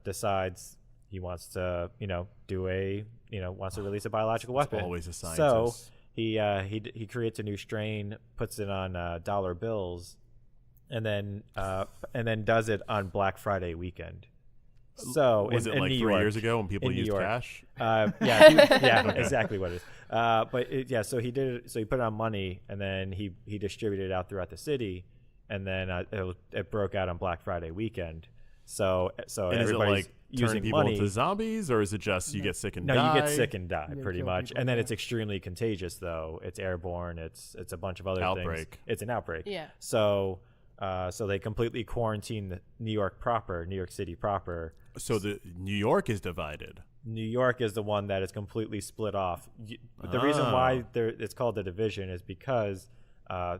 decides he wants to wants to release a biological weapon. Always a scientist. So he creates a new strain, puts it on dollar bills, and then does it on Black Friday weekend. So was it like 3 years ago when people used cash? Exactly what it is. So he did it. So he put it on money, and then he distributed it out throughout the city, and then it broke out on Black Friday weekend. So and everybody's is it like using turning people money. into zombies, or is it just you get sick and die? No, you get sick and die Yeah, pretty kill much, people, and then it's extremely contagious. Though it's airborne, it's a bunch of other Outbreak. things. It's an outbreak. Yeah. So they completely quarantine New York City proper. So the New York is divided. New York is the one that is completely split off. The reason why it's called the Division is because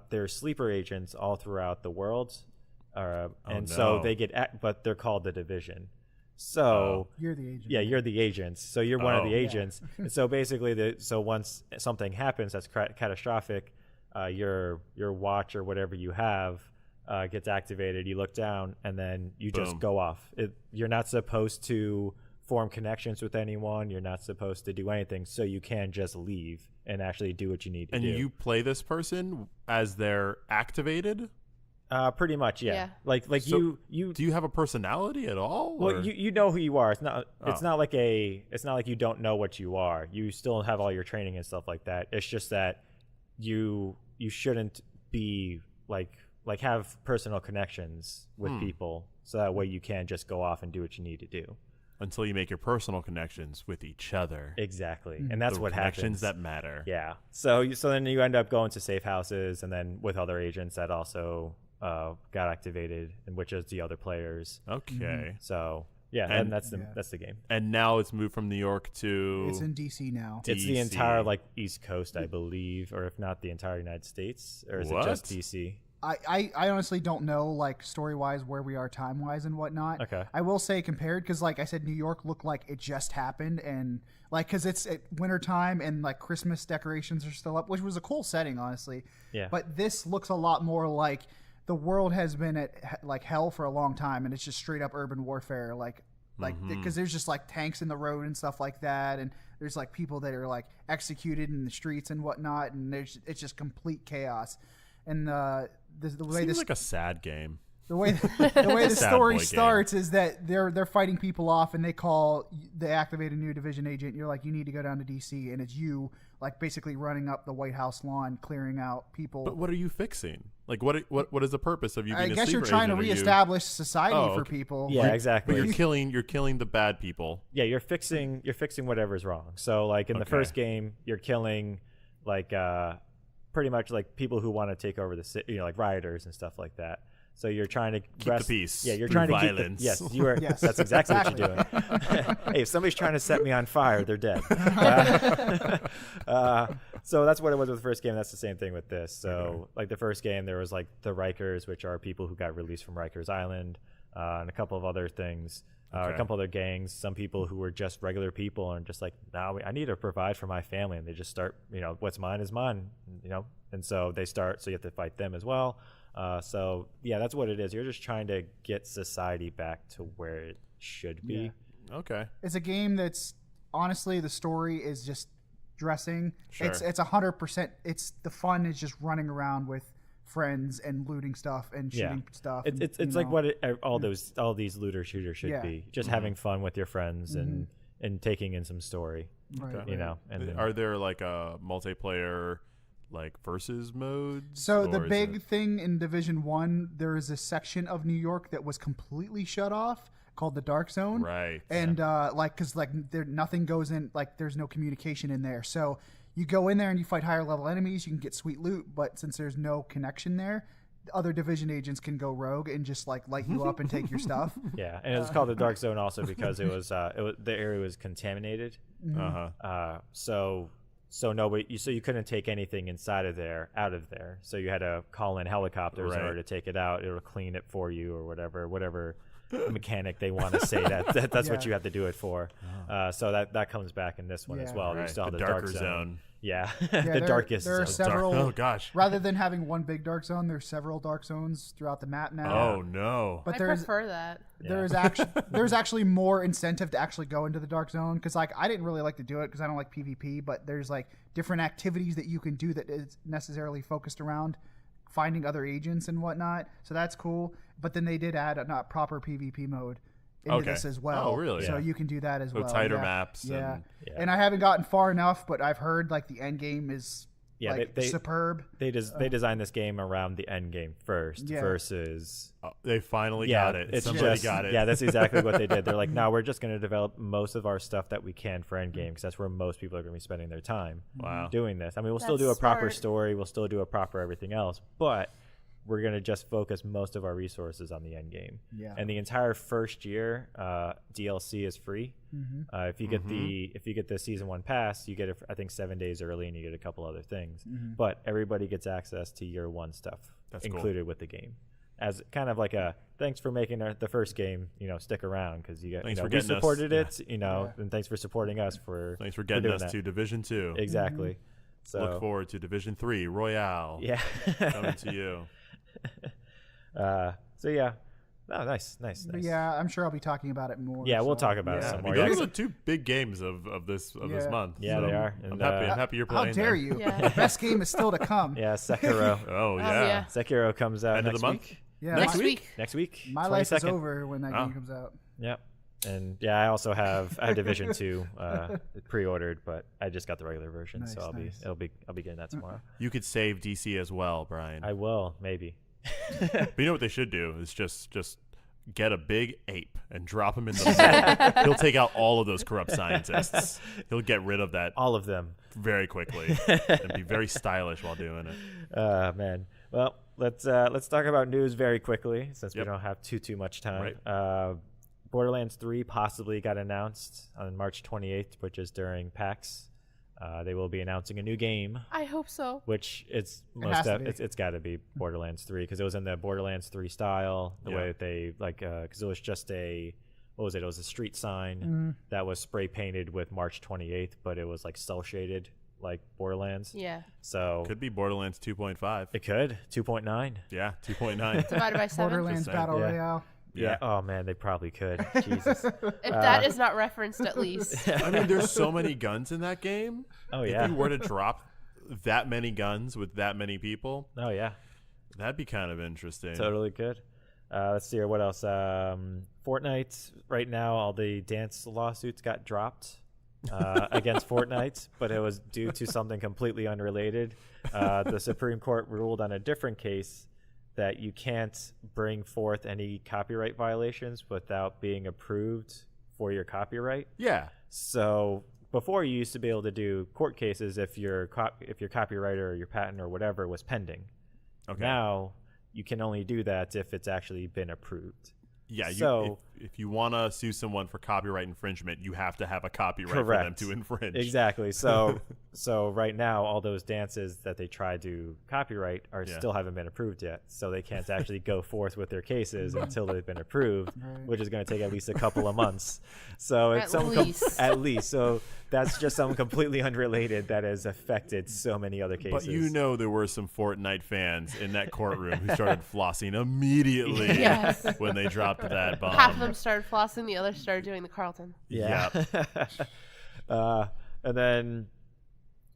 there's sleeper agents all throughout the world, so they but they're called the Division. So You're the agent. Yeah, you're the agents. So you're one of the agents. And so basically, once something happens that's catastrophic, your watch or whatever you have gets activated. You look down, and then you just go off. You're not supposed to form connections with anyone. You're not supposed to do anything. So you can just leave and actually do what you need to do. And you play this person as they're activated? Pretty much, yeah. Like So you do you have a personality at all? well, or? you know who you are. It's not like you don't know what you are. You still have all your training and stuff like that. It's just that you shouldn't be like have personal connections with people, so that way you can just go off and do what you need to do. Until you make your personal connections with each other. Exactly, and that's what connections happens. that matter. Yeah. So then you end up going to safe houses, and then with other agents that also got activated, and which is the other players. Okay. So yeah, and that's the game. And now it's moved from New York to. It's in DC now. It's the entire East Coast, I believe, or if not the entire United States, or is it just DC? I honestly don't know, story-wise, where we are time-wise and whatnot. Okay. I will say compared, because, like I said, New York looked like it just happened, and, because it's at wintertime and, Christmas decorations are still up, which was a cool setting, honestly. Yeah. But this looks a lot more like the world has been at like hell for a long time, and it's just straight up urban warfare, like because there's just like tanks in the road and stuff like that, and there's like people that are like executed in the streets and whatnot, and it's just complete chaos. And the way Seems like a sad game. the way the Sad story boy starts is that they're fighting people off, and they activate a new division agent. You're like, you need to go down to DC, and it's you like basically running up the White House lawn, clearing out people. But what are you fixing? Like, what is the purpose of you being I a guess you're sleeper trying to agent? reestablish society for okay. people. Yeah, But exactly. you're killing the bad people. Yeah, you're fixing whatever's wrong. So like in the first game, you're killing like pretty much like people who want to take over the city, like rioters and stuff like that. So you're trying to Keep the peace. Yeah, you're through trying to violence. keep the, yes, you are. Yes. That's exactly what you're doing. Hey, if somebody's trying to set me on fire, they're dead. So that's what it was with the first game. That's the same thing with this. So like the first game, there was like the Rikers, which are people who got released from Rikers Island, and a couple of other things. A couple other gangs, some people who were just regular people and just like, I need to provide for my family, and they just start, what's mine is mine, and so they start, so you have to fight them as well. So yeah, that's what it is. You're just trying to get society back to where it should be. Yeah. Okay. It's a game that's honestly, the story is just dressing. Sure. It's 100%. It's the fun is just running around with friends and looting stuff and shooting stuff. It's like what all these looter shooters should be. Just having fun with your friends and taking in some story. Right. Okay. And Are there like a multiplayer like versus modes? So the big thing in Division 1, there is a section of New York that was completely shut off called the Dark Zone. Right. And because nothing goes in, like there's no communication in there. So you go in there and you fight higher level enemies, you can get sweet loot, but since there's no connection there, other division agents can go rogue and just like light you up and take your stuff. Yeah, and it was called the Dark Zone also because it was the area was contaminated. So nobody, so you couldn't take anything inside of there out of there. So you had to call in helicopters in order to take it out. It would clean it for you or whatever mechanic they want to say that's what you have to do it for. So that comes back in this one as well. Right. You still have The the darker Dark zone. Yeah, Yeah, the darkest there are zone. several. Oh gosh. Rather than having one big dark zone, there's several dark zones throughout the map now. Oh no. But I there's prefer that. there's actually more incentive to actually go into the dark zone because like I didn't really like to do it because I don't like PvP, but there's like different activities that you can do that is necessarily focused around finding other agents and whatnot. So that's cool. But then they did add a not proper PvP mode into this as well. Oh, really? So Yeah. you can do that as So well. tighter yeah. maps. Yeah. And, And I haven't gotten far enough, but I've heard like the end game is superb. They designed this game around the end game first versus they finally got it. Somebody got it. Yeah, that's exactly what they did. They're like, no, we're just going to develop most of our stuff that we can for end game because that's where most people are going to be spending their time doing this. I mean, we'll still do a proper smart. story. We'll still do a proper everything else, but we're going to just focus most of our resources on the end game. Yeah. And the entire first year, DLC is free. If you get the season 1 pass, you get it, I think 7 days early, and you get a couple other things. But everybody gets access to year 1 stuff included with the game, as kind of like a thanks for making the first game. Stick around because you got we supported it. And thanks for supporting us for getting us that. to Division 2. Exactly. So Look forward to Division 3 Royale. Yeah, coming to you. So yeah. Oh, nice. But yeah, I'm sure I'll be talking about it more. Yeah, we'll talk about it some more. Those are 2 big games of this month. Yeah, so they are. I'm And, happy you're playing. How dare them. you? Yeah. The best game is still to come. Yeah, Sekiro. Oh yeah. Sekiro comes out End of next the month? week. Yeah, Next my, week. Next week. My life is 22nd. over when that game comes out. Yep. And yeah, I also have Division 2 pre-ordered, but I just got the regular version, so I'll be getting that tomorrow. You could save DC as well, Brian. I will, maybe. But you know what they should do is just get a big ape and drop him in the middle. He'll take out all of those corrupt scientists. He'll get rid of that All of them. very quickly and be very stylish while doing it. Man. Well, let's talk about news very quickly since we don't have too much time. Right. Borderlands 3 possibly got announced on March 28th, which is during PAX. They will be announcing a new game, I hope so. which it's got to be Borderlands 3 because it was in the Borderlands 3 style, the way that they because it was just it was a street sign that was spray painted with March 28th, but it was like cel shaded like Borderlands. Yeah. So Could be Borderlands 2.5. it could 2.9. Yeah, 2.9. Divided by 7. Borderlands saying. Battle Yeah. Royale. Yeah. Oh man, they probably could. Jesus. If that is not referenced, at least. I mean, there's so many guns in that game. Oh yeah. If you were to drop that many guns with that many people, Oh yeah. that'd be kind of interesting. Totally could. Let's see here. What else? Fortnite. Right now, all the dance lawsuits got dropped against Fortnite, but it was due to something completely unrelated. The Supreme Court ruled on a different case that you can't bring forth any copyright violations without being approved for your copyright. Yeah. So before, you used to be able to do court cases if your copyright or your patent or whatever was pending. Okay. Now you can only do that if it's actually been approved. Yeah, So- if you want to sue someone for copyright infringement, you have to have a copyright for them Correct. to infringe. Exactly. So so right now, all those dances that they tried to copyright are Yeah. still haven't been approved yet. So they can't actually go forth with their cases until they've been approved, Right. which is going to take at least a couple of months. So it's At some least. at least. So that's just something completely unrelated that has affected so many other cases. But you know there were some Fortnite fans in that courtroom who started flossing immediately Yes. when they dropped that bomb. Half of them started flossing, the others started doing the Carlton. Yeah. And then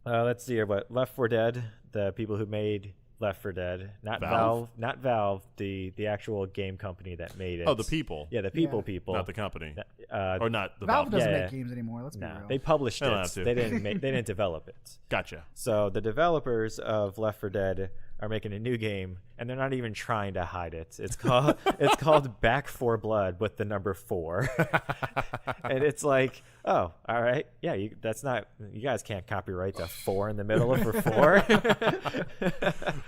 let's see here. What Left 4 Dead? The people who made Left 4 Dead, not Valve? Not Valve, the actual game company that made it. Oh, the people, Yeah, the people. not the company, Uh, or not the Valve Valve. doesn't Yeah. make games anymore. Let's be no, real. they published They don't it. have to. They didn't develop it. Gotcha. So the developers of Left 4 Dead are making a new game, and they're not even trying to hide it. It's called Back 4 Blood with the number 4, and it's like, oh, all right, yeah, you guys can't copyright the 4 in the middle of for 4.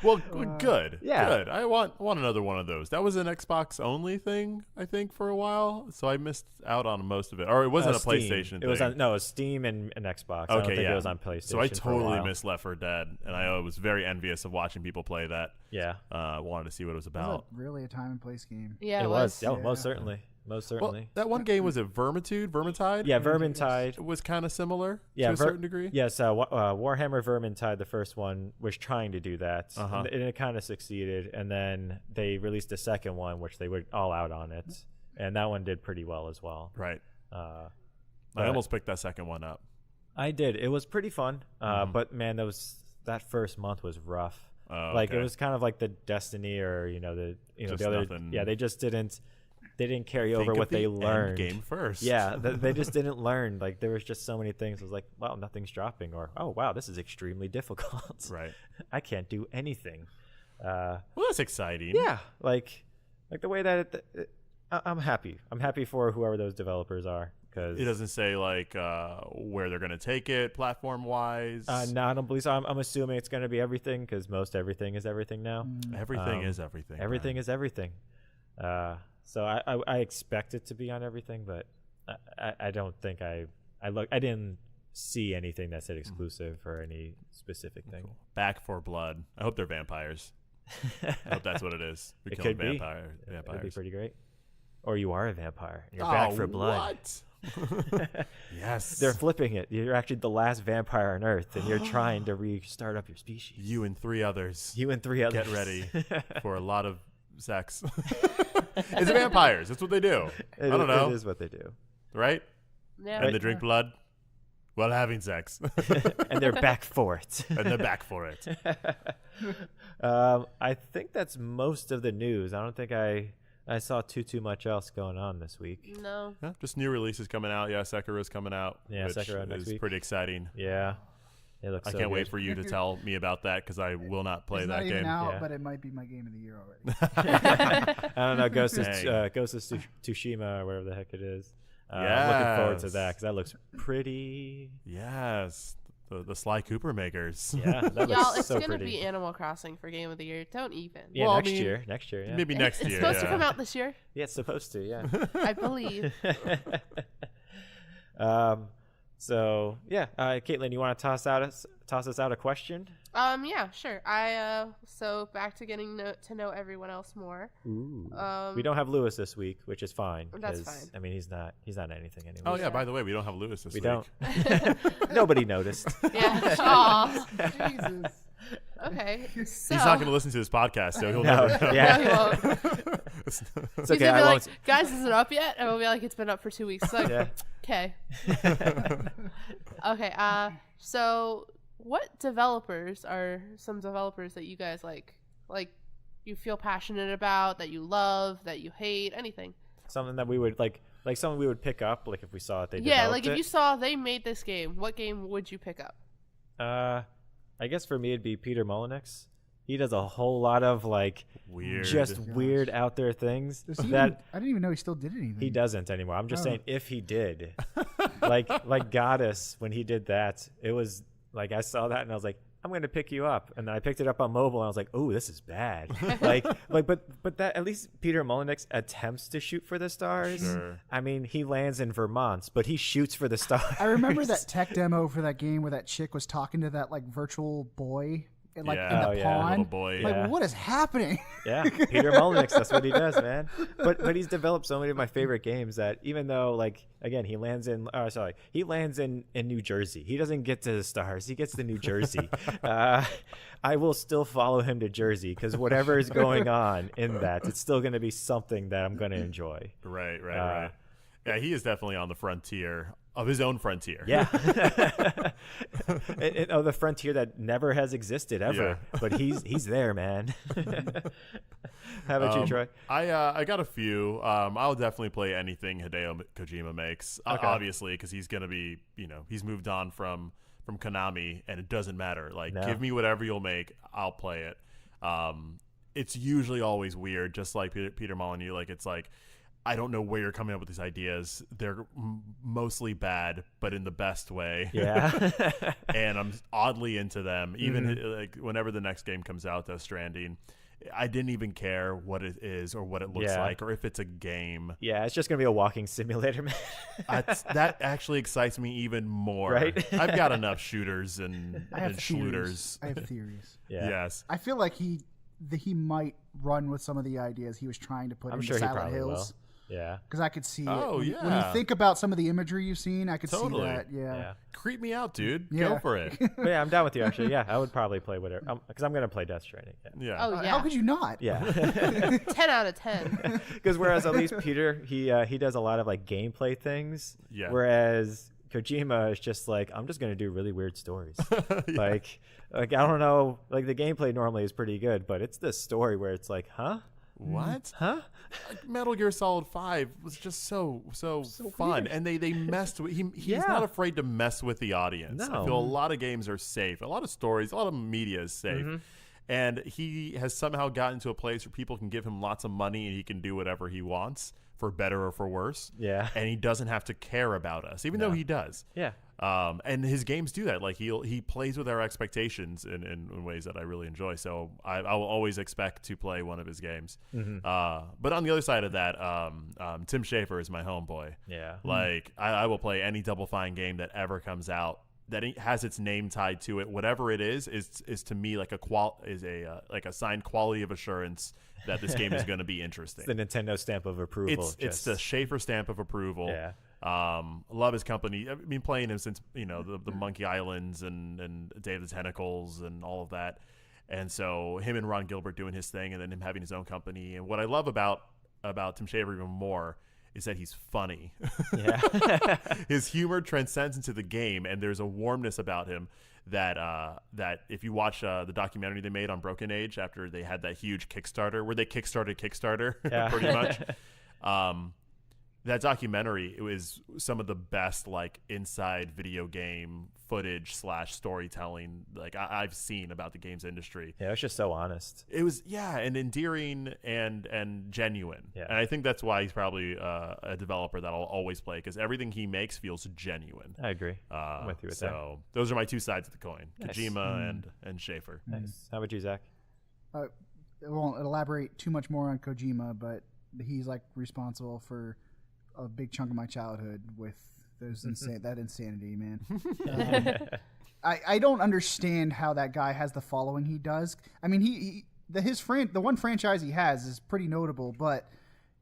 Well, good. yeah. Good. I want another one of those. That was an Xbox only thing, I think, for a while. So I missed out on most of it. Or it wasn't a Steam. PlayStation thing. It was on, no, it was Steam and Xbox. I don't Okay, think yeah. it was on PlayStation. So I for a totally while. missed Left 4 Dead, and I was very envious of watching people play that. Yeah, Wanted to see what it was It about. was really a time and place game. Yeah, it was. Oh, Yeah. most certainly. Most Well, certainly. that one game, was it Vermintide? Yeah, Vermintide. It was kind of similar Yeah, to a certain degree. Yes, Warhammer Vermintide, the first one, was trying to do that, Uh-huh. and it kind of succeeded. And then they released a second one, which they were all out on it, and that one did pretty well as well. Right. I I almost picked that second one up. I did. It was pretty fun, Mhm. but man, that first month was rough. Oh, Like it okay. was kind of like the Destiny or Just the other. nothing. Yeah, they just didn't carry Think over of what the they end learned. game first. Yeah, they just didn't learn. Like there was just so many things. It was like, wow, nothing's dropping, or oh wow, this is extremely difficult. Right. I can't do anything. Well, that's exciting. Yeah, like the way that I'm happy. I'm happy for whoever those developers are because It doesn't say like where they're gonna take it platform wise. no, I don't believe so. I'm assuming it's going to be everything because most everything is everything now. Everything is everything. Everything is everything. So I expect it to be on everything, but I don't think I didn't see anything that said exclusive or any specific thing. Cool. Back 4 Blood. I hope they're vampires. I hope that's what it is. We're It killing could be. vampires. That'd be pretty great. Or you are a vampire. And you're back for blood. What? Yes. They're flipping it. You're actually the last vampire on Earth, and you're trying to restart up your species. You and 3 others. You and 3 others. Get ready for a lot of sex. It's vampires. That's what they do. I don't know. It is what they do. Right? Yeah. And they drink blood while having sex. And they're back for it. And they're back for it. I think that's most of the news. I don't think I saw too much else going on this week. No. Yeah, just new releases coming out. Yeah, Sekiro's coming out. Yeah, which Sekiro next is week. pretty exciting. Yeah. It looks I so can't wait good. for you to tell me about that because I will not play It's that not even game. out, Yeah. but it might be my game of the year already. I don't know. Ghost of Dang. Tsushima or whatever the heck it is. I'm looking forward to Yes. that because that looks pretty. Yes, the Sly Cooper makers. Yeah, that Y'all, looks it's so gonna pretty. be Animal Crossing for Game of the Year. Don't even. Yeah, Well, I next mean, year. Next year, yeah. Maybe next it's year. supposed to yeah. come out this year, Yeah, it's supposed to, yeah. I believe. So yeah, Katelyn, you want to toss us out a question? Yeah, sure. So back to getting to know everyone else more. Ooh. We don't have Lewis this week, which is fine. That's fine. I mean, he's not anything anyway. Oh yeah, by the way, we don't have Lewis this week. We don't. Nobody noticed. Yeah. Aw. Jesus. Okay. So, He's not going to listen to this podcast, so he'll No, never know. yeah. No, he won't. It's He's okay. gonna I be won't. like, guys, is it up yet? And we'll be like, it's been up for 2 weeks. Like, Yeah. okay. Okay. So what developers are some developers that you guys like you feel passionate about, that you love, that you hate, anything? Something that we would like something we would pick up, like if we saw it. They Yeah, developed like if it. you saw they made this game, what game would you pick up? I guess for me it'd be Peter Molyneux. He does a whole lot of Weird. just weird out there things Does he that I didn't even know he still did anything. he doesn't anymore. I'm just Oh. saying if he did, like Goddess, when he did that, it was like I saw that and I was like, I'm gonna pick you up, and then I picked it up on mobile and I was like, oh, this is bad. but that at least Peter Molyneux attempts to shoot for the stars. Sure. I mean, he lands in Vermont, but he shoots for the stars. I remember that tech demo for that game where that chick was talking to that virtual boy in Yeah. in the Oh, yeah. pond. Little boy. Like, Yeah. what is happening? Yeah, Peter Molyneux, that's what he does, man. But he's developed so many of my favorite games that even though again he lands in New Jersey, he doesn't get to the stars, he gets to New Jersey. I will still follow him to Jersey because whatever is going on in that, it's still going to be something that I'm going to enjoy. Right. Yeah, he is definitely on the frontier of his own frontier. Yeah. The frontier that never has existed ever, Yeah. but he's there, man. How about you, Troy? I got a few. I'll definitely play anything Hideo Kojima makes. Okay. Obviously, because he's gonna be, he's moved on from Konami, and it doesn't matter. No. Give me whatever you'll make, I'll play it. It's usually always weird, just like Peter Molyneux. It's like, I don't know where you're coming up with these ideas. They're mostly bad, but in the best way. Yeah. And I'm oddly into them. Even whenever the next game comes out, Death Stranding, I didn't even care what it is or what it looks like or if it's a game. Yeah, it's just gonna be a walking simulator, man. That actually excites me even more. Right? I've got enough shooters and I have shooters. theories. I have theories. Yeah. Yes. I feel like he might run with some of the ideas he was trying to put I'm into sure he Silent probably Hills. will. Yeah. Because I could see Oh, it. When yeah. you think about some of the imagery you've seen, I could Totally. see that. Yeah. Yeah. Creep me out, dude. Yeah. Go for it. But yeah, I'm down with you actually. Yeah, I would probably play whatever because I'm gonna play Death Stranding. Yeah. Oh yeah. How could you not? Yeah. 10 out of 10. Because whereas at least Peter he does a lot of gameplay things. Yeah. Whereas Kojima is just I'm just gonna do really weird stories. Like I don't know. The gameplay normally is pretty good, but it's this story where it's huh? What? Huh? Metal Gear Solid 5 was just so fun, weird. and they messed with he's Yeah. not afraid to mess with the audience. No. I feel a lot of games are safe, a lot of stories, a lot of media is safe, and he has somehow gotten to a place where people can give him lots of money and he can do whatever he wants, for better or for worse. Yeah. And he doesn't have to care about us, even though he does. Yeah. And his games do that. He plays with our expectations in ways that I really enjoy. So I will always expect to play one of his games. But on the other side of that, Tim Schafer is my homeboy. Yeah. I will play any Double Fine game that ever comes out that has its name tied to it. Whatever it is to me like a signed quality of assurance that this game is going to be interesting. It's the Nintendo stamp of approval. It's the Schafer stamp of approval. Yeah. Love his company. I've been playing him since the Monkey Islands and Day of the Tentacles and all of that. And so him and Ron Gilbert doing his thing, and then him having his own company. And what I love about Tim Schafer even more is that he's funny. Yeah. His humor transcends into the game, and there's a warmness about him that if you watch the documentary they made on Broken Age after they had that huge Kickstarter where they kickstarted Kickstarter, Yeah. pretty much. That documentary, it was some of the best inside video game footage / storytelling I've seen about the games industry. Yeah, it's just so honest. It was and endearing and genuine. Yeah. And I think that's why he's probably a developer that I'll always play, because everything he makes feels genuine. I agree. I'm with you with that. So those are my two sides of the coin: Nice. Kojima and Schafer. Nice. How about you, Zach? I won't elaborate too much more on Kojima, but he's responsible for a big chunk of my childhood with that insanity, man. I don't understand how that guy has the following he does. I mean, the one franchise he has is pretty notable, but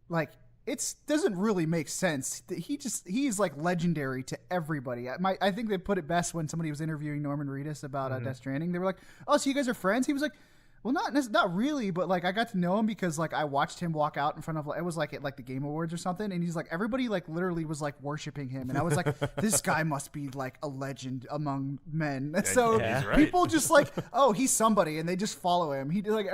like it doesn't really make sense. He's like legendary to everybody. I think they put it best when somebody was interviewing Norman Reedus about Death Stranding. They were like, "Oh, so you guys are friends?" He was like, "Well, not really, but like I got to know him because like I watched him walk out in front of it was like at like the Game Awards or something, and he's like everybody like literally was like worshiping him, and I was like, this guy must be like a legend among men." So right. people just like, oh, he's somebody, and they just follow him. He did like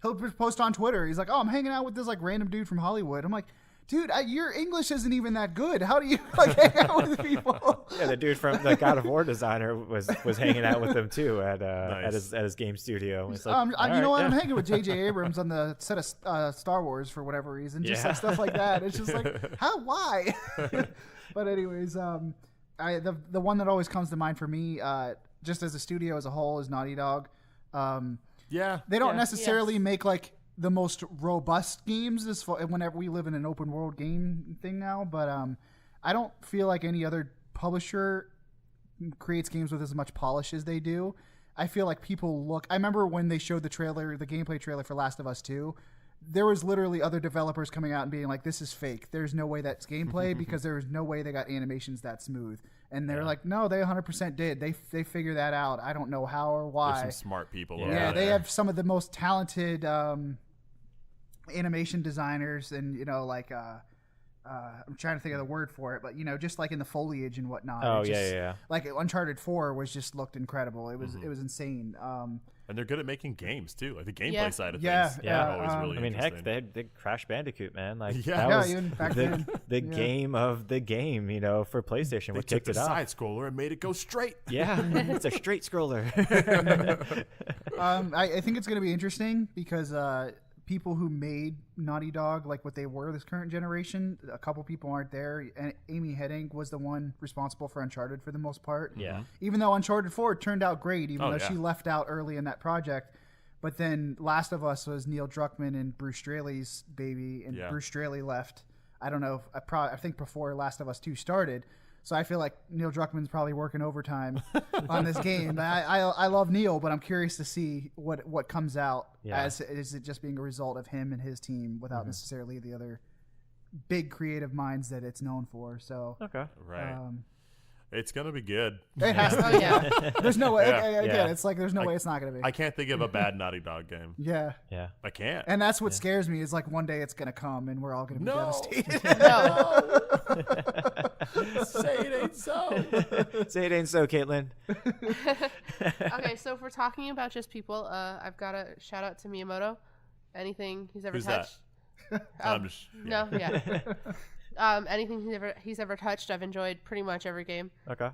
he'll post on Twitter. He's like, oh, I'm hanging out with this like random dude from Hollywood. I'm like, dude, your English isn't even that good. How do you like hang out with people? Yeah, the dude from the God of War designer was hanging out with him too at his game studio. It's like, you know what? I'm hanging with J.J. Abrams on the set of Star Wars for whatever reason, just like stuff like that. It's just like, how? Why? But anyways, the one that always comes to mind for me, just as a studio as a whole, is Naughty Dog. They don't necessarily make like the most robust games whenever we live in an open world game thing now, but I don't feel like any other publisher creates games with as much polish as they do. I feel like I remember when they showed the gameplay trailer for Last of Us 2, there was literally other developers coming out and being like, this is fake. There's no way that's gameplay because there was no way they got animations that smooth. And they're like, no, they 100% did. They figured that out. I don't know how or why. There's some smart people. Yeah, they have some of the most talented animation designers, and like I'm trying to think of the word for it, but just like in the foliage and whatnot. Oh yeah. Like Uncharted 4 looked incredible. It was insane. And they're good at making games too, like the gameplay side of Yeah, things. yeah. Always really I mean, heck, interesting. they had Crash Bandicoot, man. Like Yeah. that was even back then. the game of the game, for PlayStation. They What took kicked the it off? side scroller and made it go straight. Yeah, it's a straight scroller. I think it's going to be interesting because people who made Naughty Dog, like what they were this current generation, a couple people aren't there. And Amy Hennig was the one responsible for Uncharted for the most part. Yeah. Even though Uncharted 4 turned out great, even though yeah. she left out early in that project. But then Last of Us was Neil Druckmann and Bruce Straley's baby, and Bruce Straley left. I don't know. I think before Last of Us 2 started. So I feel like Neil Druckmann's probably working overtime on this game. I love Neil, but I'm curious to see what comes out. Yeah. Is it just being a result of him and his team without necessarily the other big creative minds that it's known for? So Okay. Right. It's gonna be good. it has to. Oh yeah. There's no way. Yeah. Again, Yeah. it's like there's no way it's not gonna be. I can't think of a bad Naughty Dog game. Yeah. Yeah. I can't. And that's what scares me is like one day it's gonna come and we're all gonna be devastated. No. Say it ain't so. Say it ain't so, Katelyn. Okay, so if we're talking about just people, I've got a shout out to Miyamoto. Anything he's ever Who's that? touched? I'm just No, yeah. Anything he's ever touched, I've enjoyed pretty much every game. Okay.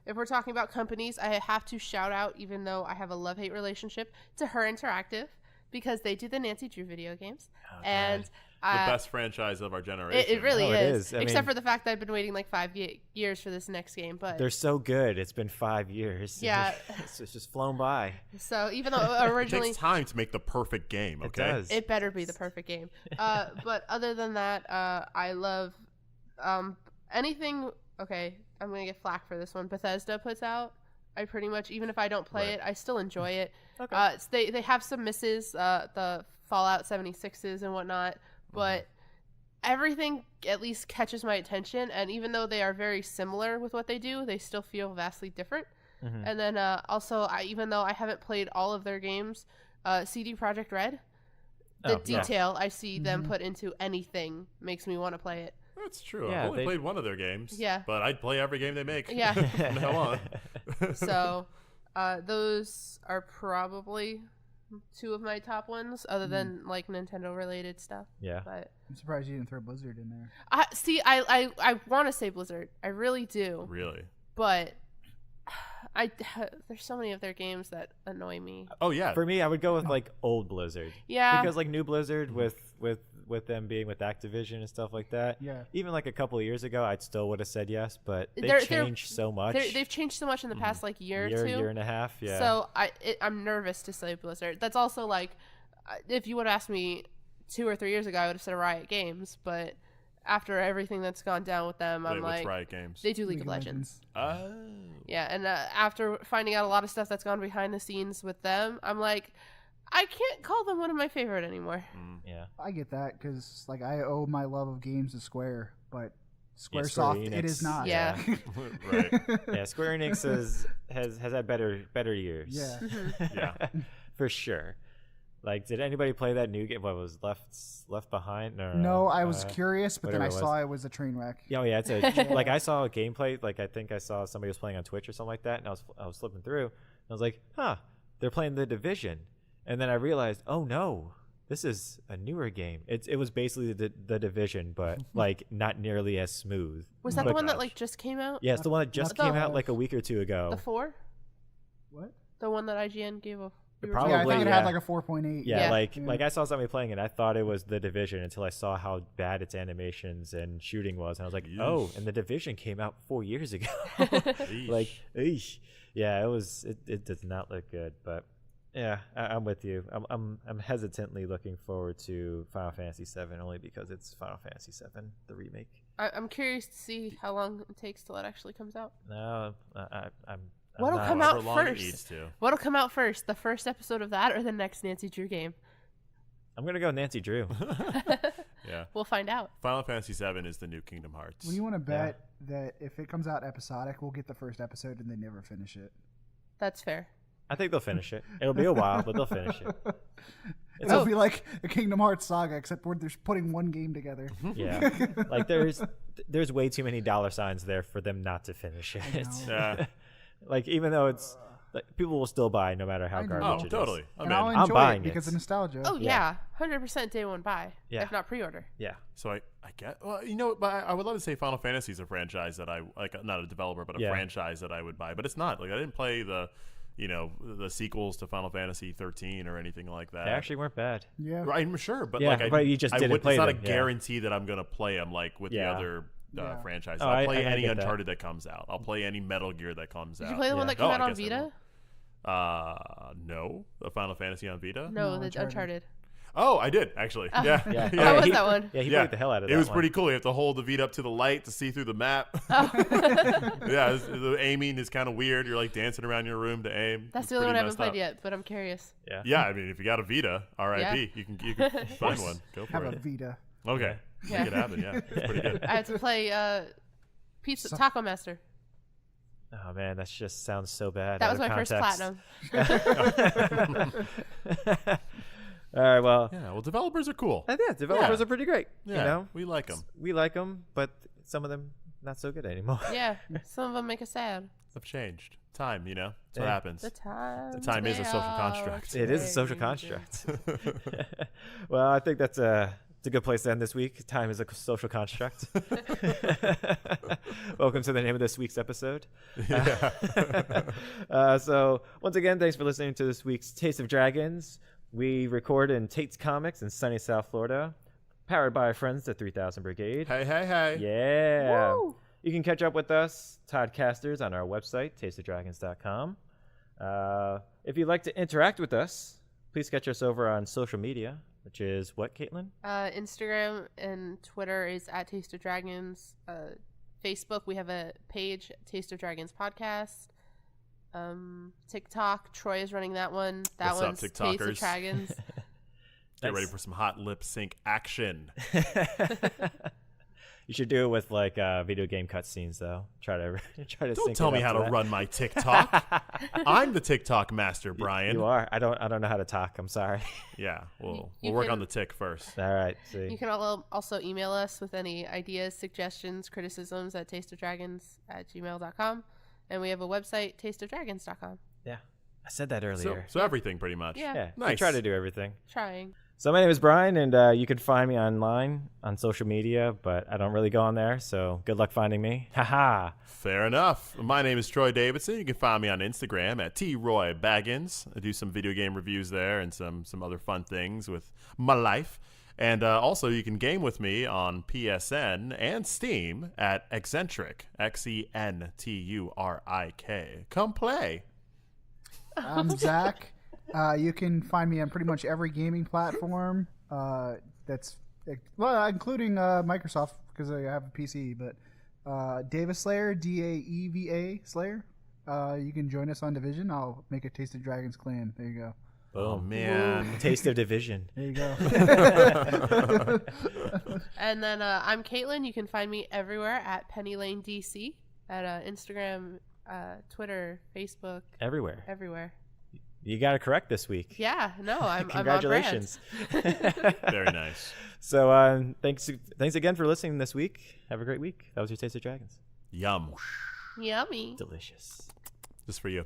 If we're talking about companies, I have to shout out, even though I have a love-hate relationship, to Her Interactive, because they do the Nancy Drew video games. And the best franchise of our generation. it really Oh, it is. is. I Except mean- for the fact that I've been waiting like 5 years for this next game. But They're so good. It's been 5 years. Yeah. it's just flown by. so even though It originally takes time to make the perfect game. Okay. It does. it better be the perfect game. But other than that, I love anything. Okay, I'm gonna get flack for this one. Bethesda puts out. I pretty much, even if I don't play it, I still enjoy it. Okay. They have some misses, the Fallout 76s and whatnot, but everything at least catches my attention. And even though they are very similar with what they do, they still feel vastly different. And then also, even though I haven't played all of their games, CD Projekt Red, the detail I see them put into anything makes me want to play it. That's true. Yeah, I've only they- played one of their games. Yeah. But I'd play every game they make. Yeah. From now on. So those are probably two of my top ones, other than like Nintendo related stuff. Yeah. But I'm surprised you didn't throw Blizzard in there. I want to say Blizzard. I really do. Really? But there's so many of their games that annoy me. Oh yeah. For me, I would go with like old Blizzard. Yeah. Because like new Blizzard with them being with Activision and stuff like that. Yeah. Even like a couple of years ago, I'd still would have said yes, but they've They're- changed so much. They've changed so much in the past like year or two. year and a half. Yeah. So I'm nervous to say Blizzard. That's also like, if you would have asked me 2 or 3 years ago, I would have said Riot Games. But after everything that's gone down with them, I'm Wait, like, what's Riot Games? they do League of Legends. Oh. Yeah, and after finding out a lot of stuff that's gone behind the scenes with them, I'm like, I can't call them one of my favorite anymore. Yeah. I get that because like I owe my love of games to Square, but Square SquareSoft Enix. it is not. Yeah. Right. Yeah, Square Enix has had better years. Yeah. Yeah. For sure. Like, did anybody play that new game? What was Left Behind? No, I was curious, but then whatever I it saw it was a train wreck. Yeah, yeah, it's a like I saw a gameplay. Like I think I saw somebody was playing on Twitch or something like that, and I was flipping through, and I was like, huh, they're playing The Division, and then I realized, oh no, this is a newer game. It was basically the Division, but like not nearly as smooth. Was that the one that like just came out? Yeah, it's the one that just Left came out Behind. like a week or two ago. The 4? What? The one that IGN gave a. Probably, Yeah, I think it yeah. had like a 4.8. Yeah, Yeah. like I saw somebody playing it. I thought it was The Division until I saw how bad its animations and shooting was, and I was like, oh, and The Division came out 4 years ago. Like, eesh. Yeah, it does not look good, but yeah, I'm with you. I'm hesitantly looking forward to Final Fantasy VII only because it's Final Fantasy VII, the remake. I'm curious to see how long it takes till it actually comes out. No, I'm What'll not- come out However long it first? needs to. What'll come out first? The first episode of that or the next Nancy Drew game? I'm gonna go Nancy Drew. Yeah. We'll find out. Final Fantasy VII is the new Kingdom Hearts. Well, you want to bet that if it comes out episodic, we'll get the first episode and they never finish it. That's fair. I think they'll finish it. It'll be a while, but they'll finish it. It'll be like a Kingdom Hearts saga, except where they're putting one game together. Yeah, like there's way too many dollar signs there for them not to finish it. Yeah. Like even though it's like, people will still buy no matter how I know. garbage Oh, it is. totally. I'm And I'll in. I'm enjoy buying it because it. of nostalgia. Oh Yeah. yeah, 100% day one buy. Yeah. If not pre-order. Yeah, So I get, well, you know, but I would love to say Final Fantasy is a franchise that I like, not a developer, but a Yeah. franchise that I would buy. But it's not. Like I didn't play the sequels to Final Fantasy 13 or anything like that. they actually weren't bad. Yeah. I'm sure, but Yeah, like but you just didn't play It's not them, a yeah. guarantee that I'm gonna play them like with the Yeah. other Yeah. franchises. Oh, I'll play I any get that. Uncharted that comes out. I'll play any Metal Gear that comes Did out. you play the one Yeah. that came Oh, out I on guess I Vita? will. No, the Final Fantasy on Vita. No, No, the Uncharted. Uncharted. Oh, I did actually. Yeah, Yeah, How was he- that one? Yeah, he Yeah. played the hell out of It that was one. pretty cool. You have to hold the Vita up to the light to see through the map. Oh. Yeah, the aiming is kind of weird. You're like dancing around your room to aim. That's It's the only one pretty I haven't messed played up. yet, but I'm curious. Yeah. Yeah, I mean, if you got a Vita, R.I.P. You can find one. Go Have for a it. Vita. Okay, Yeah. make it happen. Yeah, it's pretty good. I had to play Taco Master. Oh man, that just sounds so bad. That out was of my first context. platinum. All right, well, Yeah, well, developers are cool. yeah, developers Yeah. are pretty great. Yeah, You know, we like them. we like them, but some of them not so good anymore. Yeah, some of them make us sad. Have changed. Time, you know, that's what Yeah. happens. The time. Time is a social construct. It is a social construct. Well, I think it's a good place to end this week. Time is a social construct. Welcome to the name of this week's episode. So, once again, thanks for listening to this week's Taste of Dragons. We record in TATE'S Comics in sunny South Florida, powered by our friends at 3000 Brigade. Hey, hey, hey. Yeah. Woo! You can catch up with us, Toddcasters, on our website, tasteofdragons.com. If you'd like to interact with us, please catch us over on social media, which is what, Katelyn? Instagram and Twitter is at Taste of Dragons. Facebook, we have a page, Taste of Dragons Podcast. TikTok, Troy is running that one. That What's up, one's Taste TikTokers? of Dragons. Get ready for some hot lip sync action. You should do it with like video game cutscenes, though. Try to Don't sync tell it me up how to that. run my TikTok. I'm the TikTok master, Brian. You are. I don't know how to talk. I'm sorry. Yeah, we'll You work can- on the tick first. All right. See. You can also email us with any ideas, suggestions, criticisms at tasteofdragons@gmail.com. And we have a website, tasteofdragons.com. Yeah. I said that So, earlier. so everything pretty much. Yeah. Yeah. We Nice. try to do everything. Trying. So my name is Brian, and you can find me online on social media, but I don't really go on there. So good luck finding me. Haha. Fair enough. My name is Troy Davidson. You can find me on Instagram at TRoyBaggins. I do some video game reviews there and some other fun things with my life. And also, you can game with me on PSN and Steam at Eccentric, Xenturik. Come play. I'm Zach. You can find me on pretty much every gaming platform. Including Microsoft, because I have a PC. But Davis Slayer, DAEVA Slayer. You can join us on Division. I'll make a Taste of Dragons clan. There you go. Oh man, Taste of Division. There you go. And then I'm Katelyn. You can find me everywhere at Penny Lane DC at Instagram, Twitter, Facebook, Everywhere. You got it correct this week. Yeah, no, I'm Congratulations. I'm on brand. very nice. So thanks again for listening this week. Have a great week. That was your Taste of Dragons. Yum. Yummy. Delicious. Just for you.